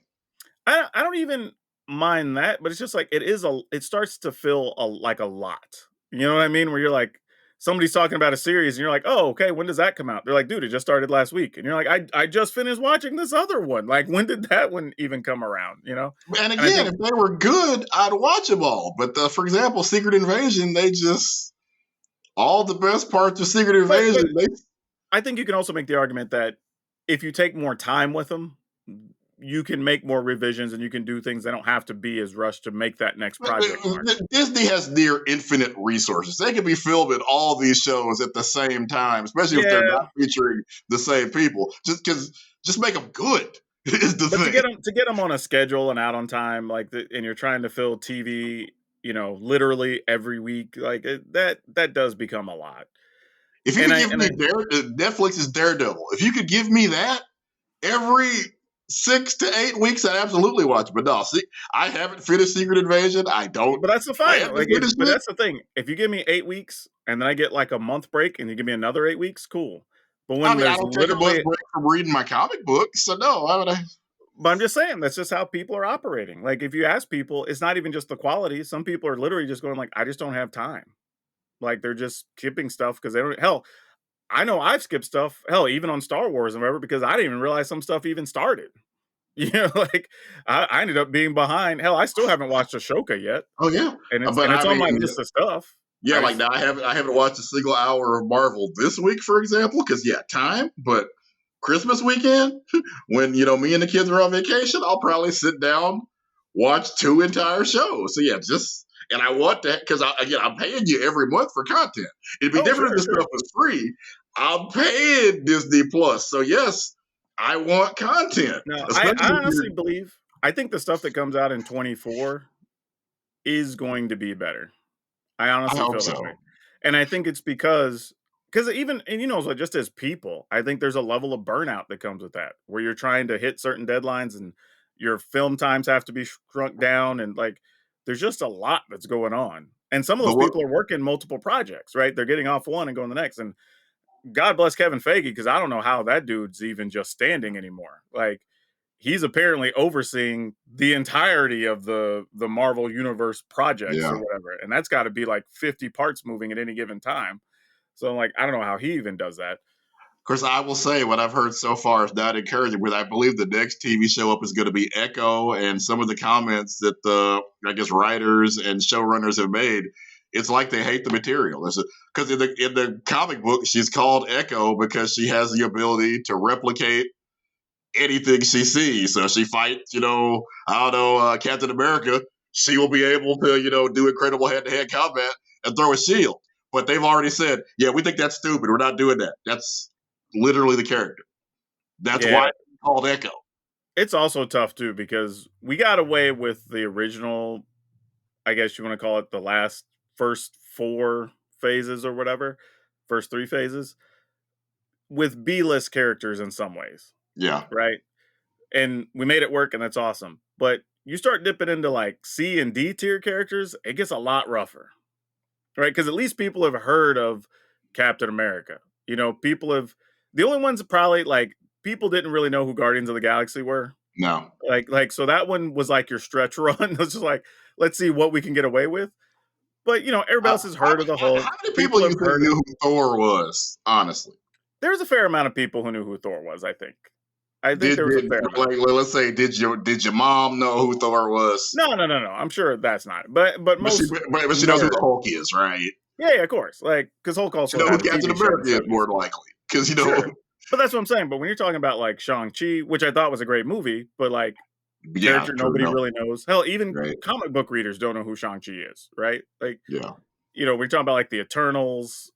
I don't even mind that, but it's just like it starts to feel like a lot. You know what I mean? Where you're like, somebody's talking about a series and you're like, oh, okay, when does that come out? They're like, dude, it just started last week. And you're like, I just finished watching this other one. Like, when did that one even come around? You know? And And I again, think if they were good, I'd watch them all. But for example, Secret Invasion, they just all the best parts of Secret but Invasion. They I think you can also make the argument that if you take more time with them, you can make more revisions and you can do things that don't have to be as rushed to make that next project mark. Disney has near infinite resources. They could be filming all these shows at the same time, especially if they're Yeah, not featuring the same people. Just make them good is the but to thing. get them on a schedule and out on time, and you're trying to fill TV, literally every week, like that does become a lot. If you And could I give and me I Netflix's Daredevil, if you could give me that every 6 to 8 weeks, I'd absolutely watch it. But no, see, I haven't finished Secret Invasion. I don't but that's the fine. plan to finish But it. that's the thing. If you give me 8 weeks and then I get like a month break, and you give me another 8 weeks, cool. But I when mean, I there's don't take a month literally break from reading my comic books, so no, I would. But I'm just saying that's just how people are operating. Like, if you ask people, it's not even just the quality. Some people are literally just going like, I just don't have time. Like, they're just skipping stuff because they don't. Hell, I know I've skipped stuff. Hell, even on Star Wars and whatever, because I didn't even realize some stuff even started. Like, I ended up being behind. Hell, I still haven't watched Ashoka yet, Oh yeah, and but it's I on mean, my list of stuff. yeah, I like just now I haven't watched a single hour of Marvel this week, for example, because yeah, time. But Christmas weekend, when me and the kids are on vacation, I'll probably sit down, watch 2 entire shows. So yeah, just and I want that because again, I'm paying you every month for content. It'd be oh, different sure, if this sure. stuff was free. I'm paying Disney Plus, so yes, I want content, No, I especially if you're. honestly believe I think the stuff that comes out in 24 is going to be better. I I honestly hope feel that way. so. And I think it's because even and so just as people, I think there's a level of burnout that comes with that, where you're trying to hit certain deadlines and your film times have to be shrunk down, and like there's just a lot that's going on. And some of But those what? people are working multiple projects, right? They're getting off one and going to the next. And God bless Kevin Feige, because I don't know how that dude's even just standing anymore. Like, he's apparently overseeing the entirety of the Marvel Universe projects or Yeah. whatever, and that's got to be like 50 parts moving at any given time. So I'm like, I don't know how he even does that. Of course, I will say what I've heard so far is not encouraging. With I believe the next TV show up is going to be Echo, and some of the comments that the I guess writers and showrunners have made, it's like they hate the material. Because in the comic book, she's called Echo because she has the ability to replicate anything she sees. So if she fights, I don't know, Captain America, she will be able to, do incredible hand-to-hand combat and throw a shield. But they've already said, yeah, we think that's stupid. We're not doing that. That's literally the character. That's Yeah, why it's called Echo. it's also tough too because we got away with the original, I guess you want to call it the last first four phases or whatever, first three phases, with B-list characters in some ways, Yeah. right? And we made it work, and that's awesome. But you start dipping into like C and D tier characters, it gets a lot rougher, right? Because at least people have heard of Captain America. People have, the only ones that probably like people didn't really know who Guardians of the Galaxy were. No. So that one was like your stretch run. It was just like, let's see what we can get away with. But everybody else has heard of the How Hulk. many people People you have think heard knew of. who Thor was? Honestly, There's a fair amount of people who knew who Thor was. I think there was a did fair amount. like let's say did your mom know who Thor was? No, no, no, no. I'm sure that's not. But But she most but she knows who the nerds. Hulk is, right? Yeah, of course. Like, because Hulk She also knows who had a Captain TV show in the America is more 70s. than likely because Sure. But that's what I'm saying. But when you're talking about like Shang-Chi, which I thought was a great movie, but like Yeah, character true. nobody No, really knows. Hell, even right. comic book readers don't know who Shang-Chi is, right? Like, Yeah. we're talking about like the Eternals,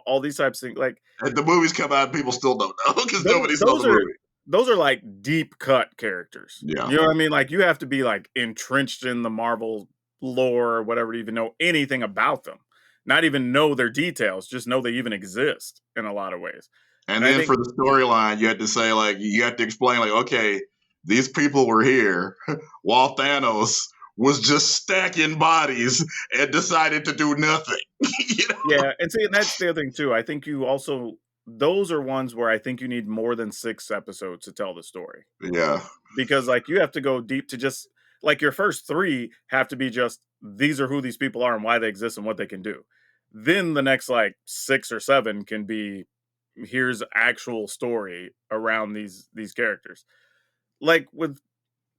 all these types of things. Like And the movies come out and people still don't know because those nobody saw the those are movie. those are like deep cut characters. Yeah. You know what I mean? Like you have to be like entrenched in the Marvel lore or whatever to even know anything about them. Not even know their details, just know they even exist in a lot of ways. And And I then think for the storyline, you had to say like you had to explain like, okay, these people were here while Thanos was just stacking bodies and decided to do nothing. You know? yeah, and see, and that's the other thing too. I think you also those are ones where I think you need more than 6 episodes to tell the story. Yeah. Because like you have to go deep to just like your first 3 have to be just these are who these people are and why they exist and what they can do. Then the next like 6 or 7 can be here's actual story around these characters. Like with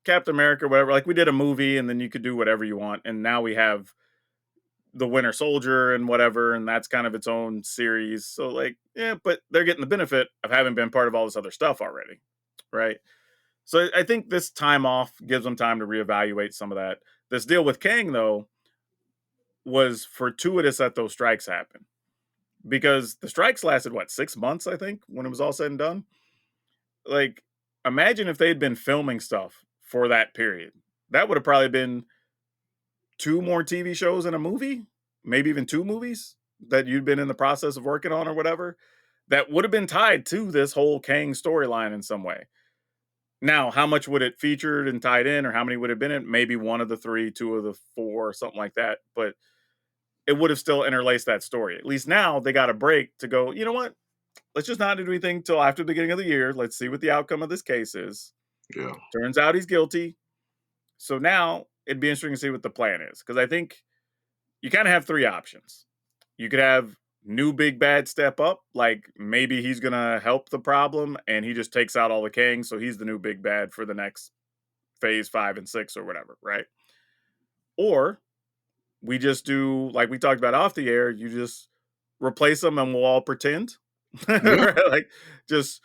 Captain America, whatever, like we did a movie and then you could do whatever you want. And now we have the Winter Soldier and whatever, and that's kind of its own series. So like, yeah, but they're getting the benefit of having been part of all this other stuff already. Right. So I think this time off gives them time to reevaluate some of that. This deal with Kang, though, was fortuitous that those strikes happened because the strikes lasted what 6 months, I think, when it was all said and done. Like, imagine if they'd been filming stuff for that period. That would have probably been 2 more TV shows and a movie, maybe even 2 movies that you'd been in the process of working on or whatever. That would have been tied to this whole Kang storyline in some way. Now, how much would it featured and tied in, or how many would have been in? Maybe one of the 3, 2 of the 4, something like that. But it would have still interlaced that story. At least now they got a break to go, you know what? Let's just not do anything till after the beginning of the year. Let's see what the outcome of this case is. Yeah. Turns out he's guilty. So now it'd be interesting to see what the plan is. Because I think you kind of have 3 options. You could have new big bad step up, like maybe he's gonna help the problem and he just takes out all the Kangs, so he's the new big bad for the next phase 5 and 6 or whatever, right? Or we just do like we talked about off the air, you just replace them and we'll all pretend. Yeah. Like just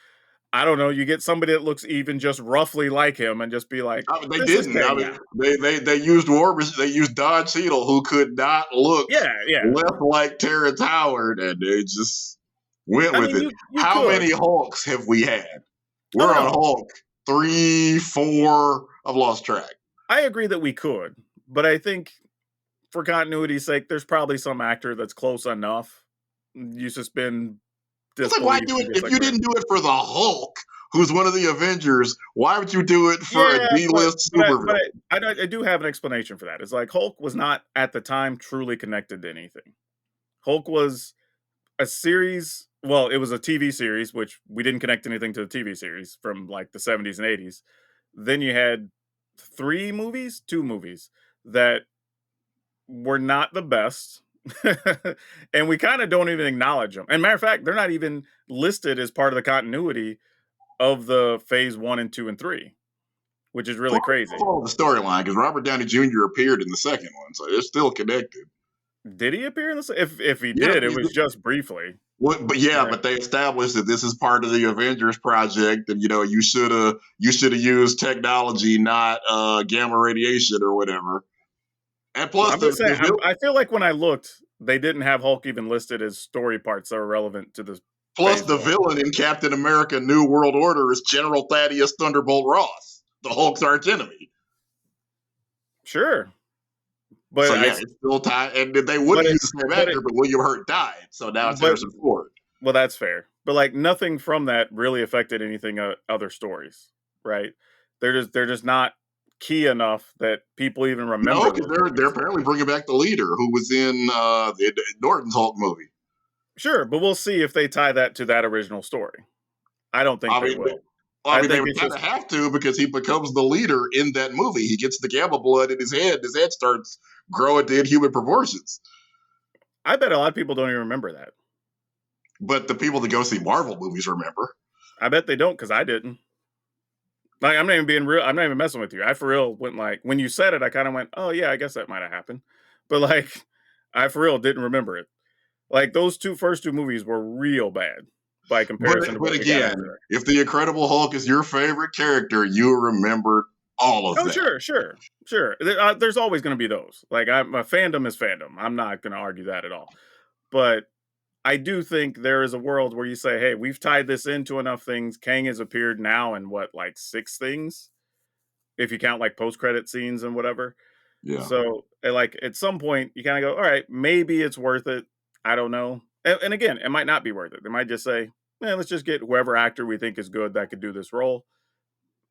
I don't know, you get somebody that looks even just roughly like him and just be like, I mean, they this is didn't. I Kang mean, now. they used Warbus, they used Don Cheadle, who could not look Yeah, yeah. less like Terrence Howard, and they just went I with mean it. you How could. many Hulks have we had? Oh We're on no. Hulk 3, 4. I've lost track. I agree that we could, but I think for continuity's sake, there's probably some actor that's close enough. You suspend It's like, why disbelief do it and just if like you whatever. didn't do it for the Hulk, who's one of the Avengers? Why would you do it for a Yeah, but D-list but I but supervillain? I do have an explanation for that. It's like Hulk was not at the time truly connected to anything. Hulk was a series. Well, it was a TV series, which we didn't connect anything to the TV series from like the 70s and 80s. Then you had 3 movies, 2 movies that were not the best. And we kind of don't even acknowledge them. And matter of fact, they're not even listed as part of the continuity of the phase 1 and 2 and 3, which is really crazy. Follow the storyline because Robert Downey Jr. appeared in the second one, so they're still connected. Did he appear in this? If he Yeah, did, it was just briefly. but yeah, Right. but they established that this is part of the Avengers project, and you should have used technology, not gamma radiation or whatever. And Well, plus I'm just saying. I the feel like when I looked, they didn't have Hulk even listed as story parts that are relevant to the plus phase the one. villain in Captain America: New World Order is General Thaddeus Thunderbolt Ross, the Hulk's archenemy. Sure, So but yeah, it's still tied, and they would but have it, used the same but it, actor, but William Hurt died, so now it's but Harrison Ford. well, that's fair. But like nothing from that really affected anything other stories, right? They're just not key enough that people even No, remember because those they're movies. apparently bringing back the leader who was in Norton's Hulk movie. Sure, but we'll see if they tie that to that original story. I don't think I they mean, will. I I mean, they think would it's kind of just. have to because he becomes the leader in that movie. He gets the gamma blood in his head. His head starts growing to inhuman proportions. I bet a lot of people don't even remember that. But the people that go see Marvel movies remember. I bet they don't because I didn't. Like I'm not even being real. I'm not even messing with you. I for real went like when you said it, I kind of went, oh yeah, I guess that might have happened. But like, I for real didn't remember it. Like those first two movies were real bad. by comparison to But what we got again, after that. if the Incredible Hulk is your favorite character, you remembered all of Oh, that. sure. There's always going to be those. Like, my fandom is fandom. I'm not going to argue that at all. But I do think there is a world where you say, "Hey, we've tied this into enough things. Kang has appeared now in what, like 6 things, if you count like post credit scenes and whatever." Yeah, So, like at some point, you kind of go, "All right, maybe it's worth it." I don't know. And again, it might not be worth it. They might just say, let's just get whoever actor we think is good that could do this role,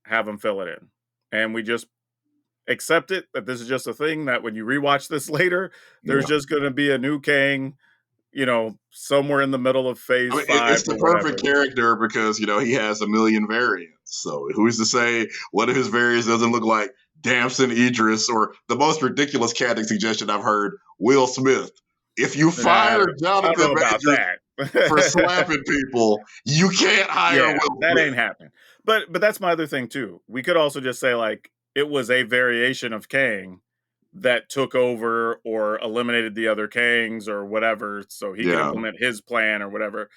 have them fill it in, and we just accept it that this is just a thing that when you rewatch this later, there's yeah. just going to be a new Kang, somewhere in the middle of I phase mean, five it's the or perfect whatever. character because he has a million variants. So who's to say one of his variants doesn't look like Damson Idris or the most ridiculous casting suggestion I've heard, Will Smith. If you Nah, fire I don't Jonathan know about Majors for that. slapping people, you can't hire Yeah, Will that Smith. ain't happening. But that's my other thing too. We could also just say like it was a variation of Kang that took over or eliminated the other Kangs or whatever, so he could Yeah, implement his plan or whatever.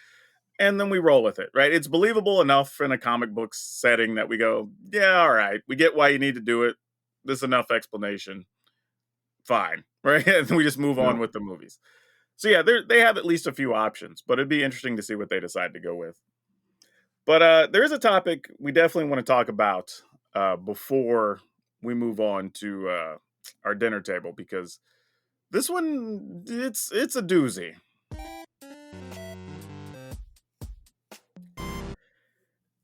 And then we roll with it, right? It's believable enough in a comic book setting that we go, yeah, all right, we get why you need to do it. This is enough explanation. Fine, right? And then we just move yeah. on with the movies. So yeah, they have at least a few options, but it'd be interesting to see what they decide to go with. But there is a topic we definitely want to talk about before we move on to our dinner table because this one it's a doozy.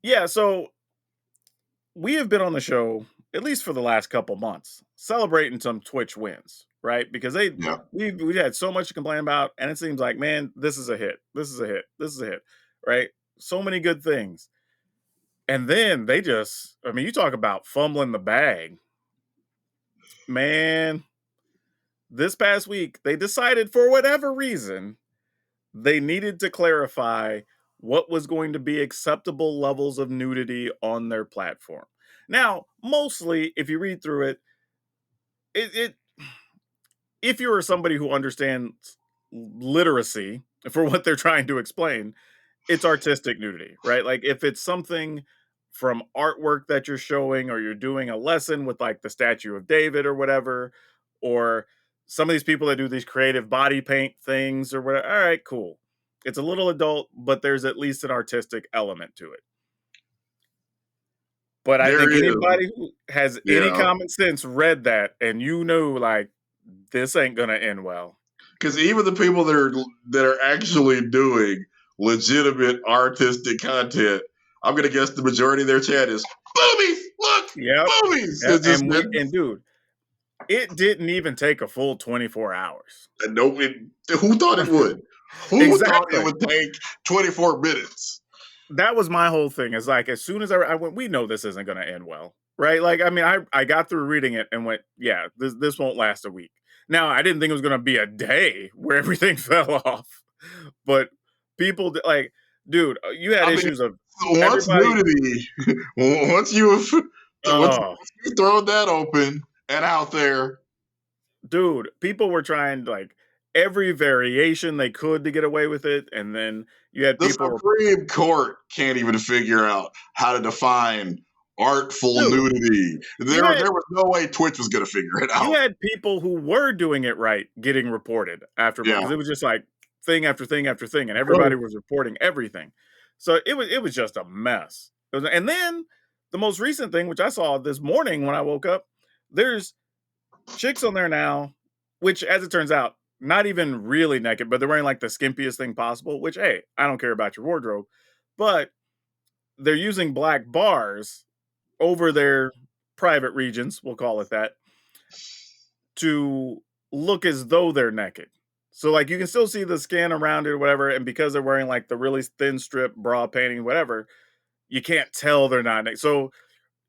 Yeah, so we have been on the show at least for the last couple months celebrating some Twitch wins, right? Because Yeah. we had so much to complain about, and it seems like man, this is a hit, this is a hit, this is a hit, right? So many good things, and then they just, I mean, you talk about fumbling the bag, man. This past week, they decided for whatever reason they needed to clarify what was going to be acceptable levels of nudity on their platform. Now, mostly, if you read through it, it if you're somebody who understands literacy for what they're trying to explain, it's artistic nudity, right? Like if it's something from artwork that you're showing or you're doing a lesson with like the statue of David or whatever, or some of these people that do these creative body paint things or whatever. All right, cool. It's a little adult, but there's at least an artistic element to it. But I There think is. anybody who has any Yeah. common sense read that and like this ain't gonna end well. Because even the people that are actually doing legitimate artistic content, I'm gonna guess the majority of their chat is boobies. Look, Yep. boobies. Yep. It's just And dude, it didn't even take a full 24 hours. nobody. Who thought it would? Who thought it Exactly. would take 24 minutes? That was my whole thing. Is like as soon as I went, we know this isn't going to end well, right? Like I mean, I got through reading it and went, yeah, this won't last a week. Now I didn't think it was going to be a day where everything fell off, but like, dude, you had I mean, issues of once everybody. nudity, once Oh, you throw that open and out there, dude, people were trying like every variation they could to get away with it, and then you had the people, Supreme Court can't even figure out how to define artful dude, nudity. you had There was no way Twitch was going to figure it you out. had people who were doing it right getting reported after Yeah. because it was just like thing after thing after thing, and everybody was reporting everything. So it was just a mess. And then the most recent thing, which I saw this morning when I woke up, there's chicks on there now, which as it turns out, not even really naked, but they're wearing like the skimpiest thing possible. Which hey, I don't care about your wardrobe, but they're using black bars over their private regions, we'll call it that, to look as though they're naked. So like you can still see the skin around it or whatever, and because they're wearing like the really thin strip bra painting, whatever, you can't tell they're not naked. So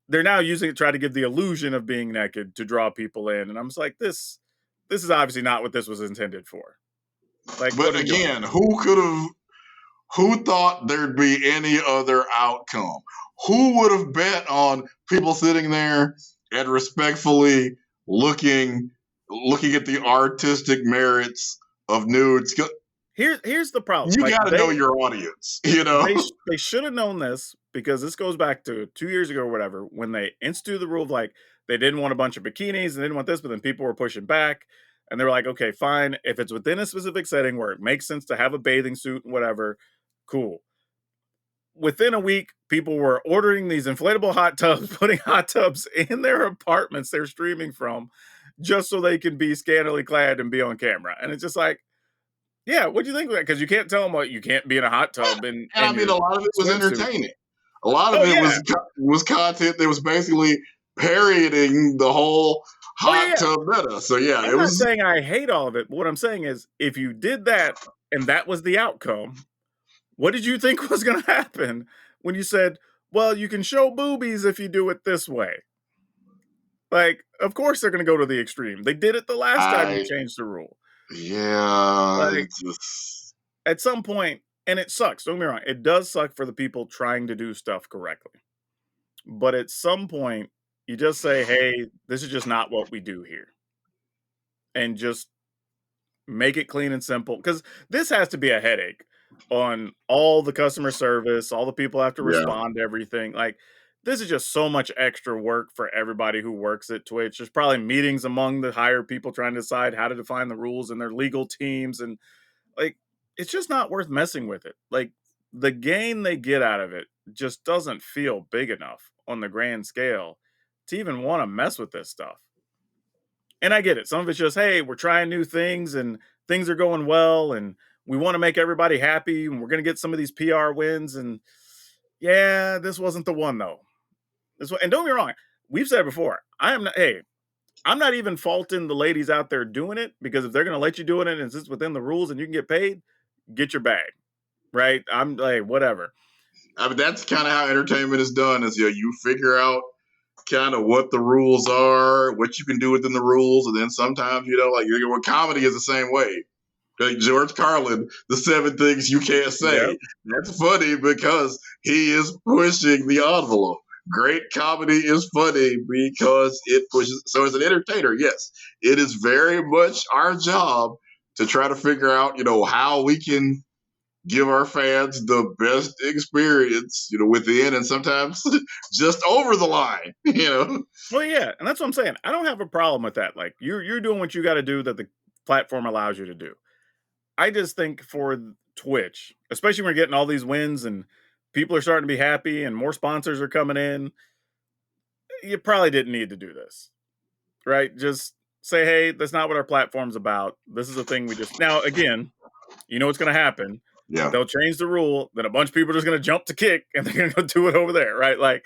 they're now using it to try to give the illusion of being naked to draw people in. And I'm just like, this is obviously not what this was intended for. Like, what But are we doing? again, who thought there'd be any other outcome? Who would have bet on people sitting there and respectfully looking looking at the artistic merits of nudes? Here's the problem. You Like got to know your audience, you know. they should have known this because this goes back to 2 years ago or whatever when they instituted the rule of like they didn't want a bunch of bikinis and they didn't want this, but then people were pushing back and they were like, okay, fine, if it's within a specific setting where it makes sense to have a bathing suit and whatever, cool. Within a week, people were ordering these inflatable hot tubs, putting hot tubs in their apartments they're streaming from, just so they can be scantily clad and be on camera. And it's just like, yeah, what do you think of that? Because you can't tell them what you can't be in a hot tub And I in mean, your a lot of it was swimsuit. entertaining. A lot of Oh it yeah, was content that was basically parodying the whole oh yeah, hot yeah. tub meta. So yeah, I'm it not was. saying I hate all of it, but what I'm saying is if you did that and that was the outcome, what did you think was going to happen when you said, "Well, you can show boobies if you do it this way"? Like, of course they're going to go to the extreme. They did it the last time you I changed the rule. Yeah, Like it's just, at some point, and it sucks. Don't get me wrong, it does suck for the people trying to do stuff correctly. But at some point, you just say, "Hey, this is just not what we do here," and just make it clean and simple because this has to be a headache on all the customer service, all the people have to yeah. respond to everything. Like, this is just so much extra work for everybody who works at Twitch. There's probably meetings among the higher people trying to decide how to define the rules and their legal teams. And like, it's just not worth messing with it. Like, the gain they get out of it just doesn't feel big enough on the grand scale to even want to mess with this stuff. And I get it. Some of it's just, hey, we're trying new things and things are going well and we want to make everybody happy and we're going to get some of these PR wins. And yeah, this wasn't the one though. And don't get me wrong, we've said it before. I am not, hey, I'm not even faulting the ladies out there doing it because if they're going to let you do it and it's within the rules and you can get paid, get your bag, right? I'm like, whatever. I mean, that's kind of how entertainment is done. Is you figure out kind of what the rules are, what you can do within the rules, and then sometimes like comedy is the same way. Like George Carlin, the 7 things you can't Yep. say. That's funny because he is pushing the envelope. Great comedy is funny because it pushes. So as an entertainer, yes, it is very much our job to try to figure out, how we can give our fans the best experience, within and sometimes just over the line. Well, yeah. And that's what I'm saying. I don't have a problem with that. Like you're doing what you got to do that the platform allows you to do. I just think for Twitch, especially when we're getting all these wins and people are starting to be happy and more sponsors are coming in, you probably didn't need to do this, right? Just say, hey, that's not what our platform's about. This is a thing we just now again, you know what's gonna happen. Yeah. They'll change the rule, then a bunch of people are just gonna jump to kick and they're gonna go do it over there, right? Like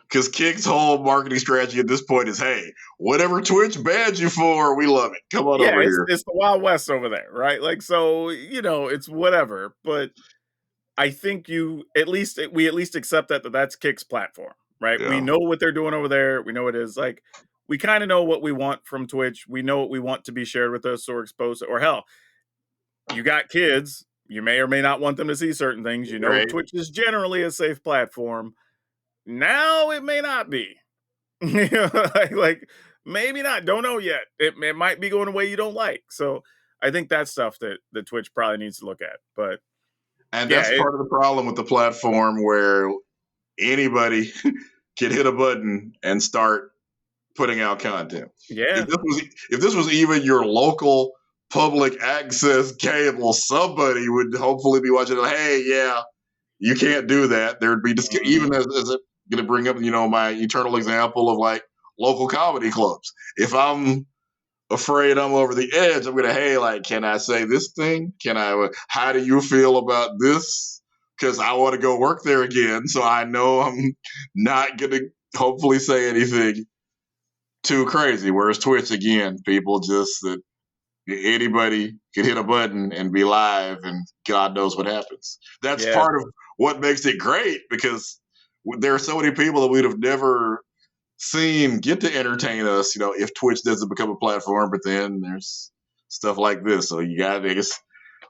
Because Kick's whole marketing strategy at this point is, hey, whatever Twitch banned you for, we love it. Come on yeah, over it's here. it's the Wild West over there, right? Like so, it's whatever. But I think we at least accept that that's Kick's platform, right? We Yeah. know what they're doing over there. We know what it is. Like we kind of know what we want from Twitch. We know what we want to be shared with us or exposed. Or hell, you got kids. You may or may not want them to see certain things. You know, Right. Twitch is generally a safe platform. Now it may not be. like maybe not. Don't know yet. It might be going a way you don't like. So I think that's stuff that Twitch probably needs to look at. But And yeah, that's part of the problem with the platform where anybody can hit a button and start putting out content. If yeah, this was even your local public access cable, somebody would hopefully be watching it. Hey, yeah, you can't do that. There'd be mhm, even as it going to bring up, my eternal example of like local comedy clubs. If I'm afraid I'm over the edge, I'm gonna, hey, like, can I say this thing? Can I? How do you feel about this? Because I want to go work there again, so I know I'm not gonna hopefully say anything too crazy. Whereas Twitch, again, people just that anybody can hit a button and be live, and God knows what happens. That's yeah. part of what makes it great because there are so many people that we'd have never seen get to entertain us, if Twitch doesn't become a platform. But then there's stuff like this. So you got to just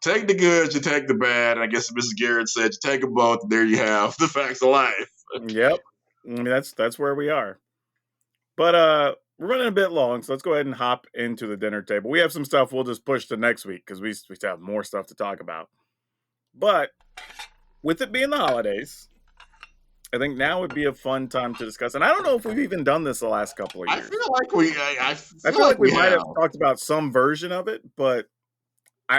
take the good, you take the bad. I guess Mrs. Garrett said you take them both. There you have the facts of life. Yep. I mean, that's where we are. But we're running a bit long, so let's go ahead and hop into the dinner table. We have some stuff we'll just push to next week because we still have more stuff to talk about. But with it being the holidays, I think now would be a fun time to discuss. And I don't know if we've even done this the last couple of I years. feel like I I feel feel like like we we might have. have talked about some version of it, but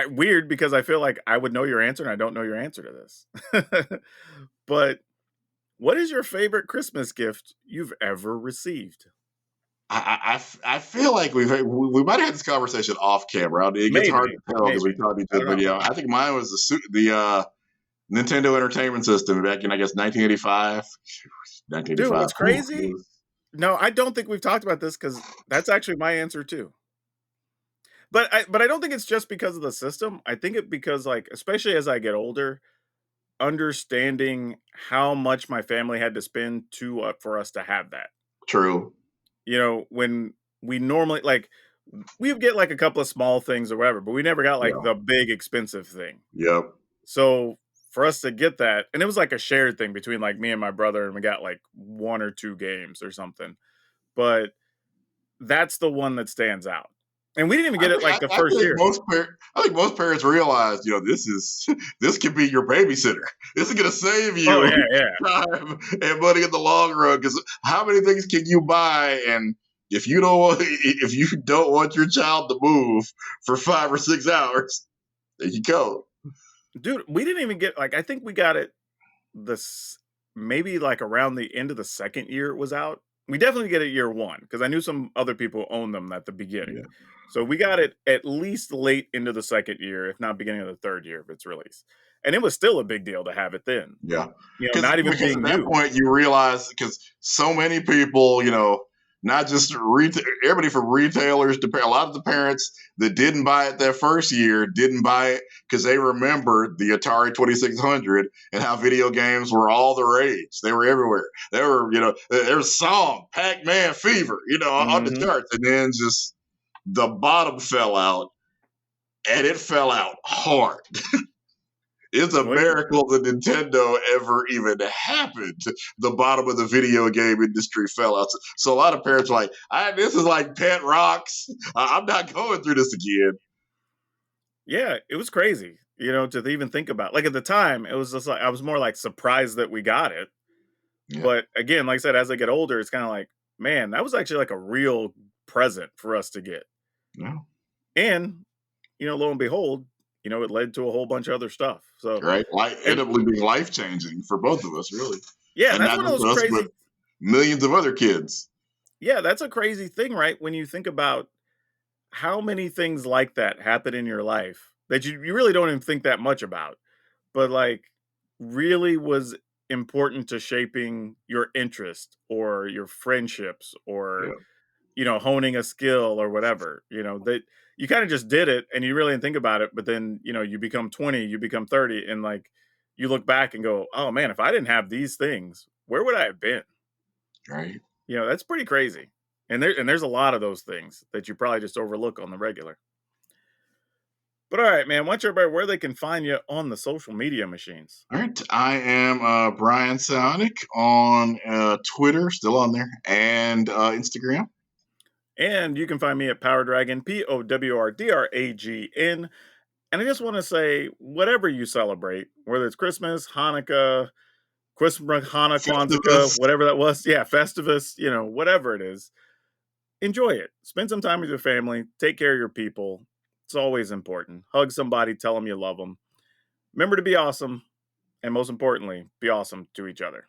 weird because I feel like I would know your answer and I don't know your answer to this. But what is your favorite Christmas gift you've ever received? I feel like we might have had this conversation off camera. It gets hard Maybe, to tell because we maybe. talked to each I other. don't But know. yeah, I think mine was the Nintendo Entertainment System back in, I guess, 1985. Dude, 1985. what's crazy? No, I don't think we've talked about this because that's actually my answer too. But I don't think it's just because of the system. I think it because like especially as I get older, understanding how much my family had to spend to for us to have that. True. When we normally like we would get like a couple of small things or whatever, but we never got like Yeah. the big expensive thing. Yep. So for us to get that, and it was like a shared thing between like me and my brother, and we got like one or two games or something. But that's the one that stands out. And we didn't even I get it think like I, the I first think year. most parents realize, this is this could be your babysitter. This is gonna save Oh you yeah, yeah. time and money in the long run. Because how many things can you buy? And if you don't want your child to move for 5 or 6 hours, there you go. Dude, we didn't even get like I think we got it this maybe like around the end of the second year it was out. We definitely get it year one because I knew some other people owned them at the beginning. Yeah, So we got it at least late into the second year, if not beginning of the third year of its release. And it was still a big deal to have it then. yeah. Not even Because at being that new. point you realize, because so many people, not just everybody from retailers to a lot of the parents that didn't buy it that first year didn't buy it because they remembered the Atari 2600 and how video games were all the rage. They were everywhere. They were, there was Song, Pac-Man, Fever, on the Mhm. charts, and then just the bottom fell out, and it fell out hard. It's a Well, miracle that Nintendo ever even happened. The bottom of the video game industry fell out. So a lot of parents are like, this is like pet rocks. I'm not going through this again. yeah, it was crazy, to even think about. Like at the time, it was just like I was more like surprised that we got it. Yeah. But again, like I said, as I get older, it's kind of like, man, that was actually like a real present for us to get. Yeah. And, lo and behold, it led to a whole bunch of other stuff. So, Right. Like and ended up being life changing for both of us, really. yeah, And that's not one of just those us, but crazy, millions of other kids. yeah, that's a crazy thing, right? When you think about how many things like that happen in your life that you really don't even think that much about, but like really was important to shaping your interest or your friendships or Yeah. honing a skill or whatever, that you kind of just did it and you really didn't think about it. But then, you become 20, you become 30, and like you look back and go, oh man, if I didn't have these things, where would I have been? Right. That's pretty crazy. And there's a lot of those things that you probably just overlook on the regular. But all right, man, why don't you everybody where they can find you on the social media machines? All right. I am Brian Sonic on Twitter, still on there, and Instagram. And you can find me at Power Dragon, POWRDRAGN. And I just want to say, whatever you celebrate, whether it's Christmas, Hanukkah, Christmas, Hanukkah, Kwanzaa, Festivus. whatever that was, yeah, Festivus, whatever it is, enjoy it. Spend some time with your family. Take care of your people. It's always important. Hug somebody, tell them you love them. Remember to be awesome. And most importantly, be awesome to each other.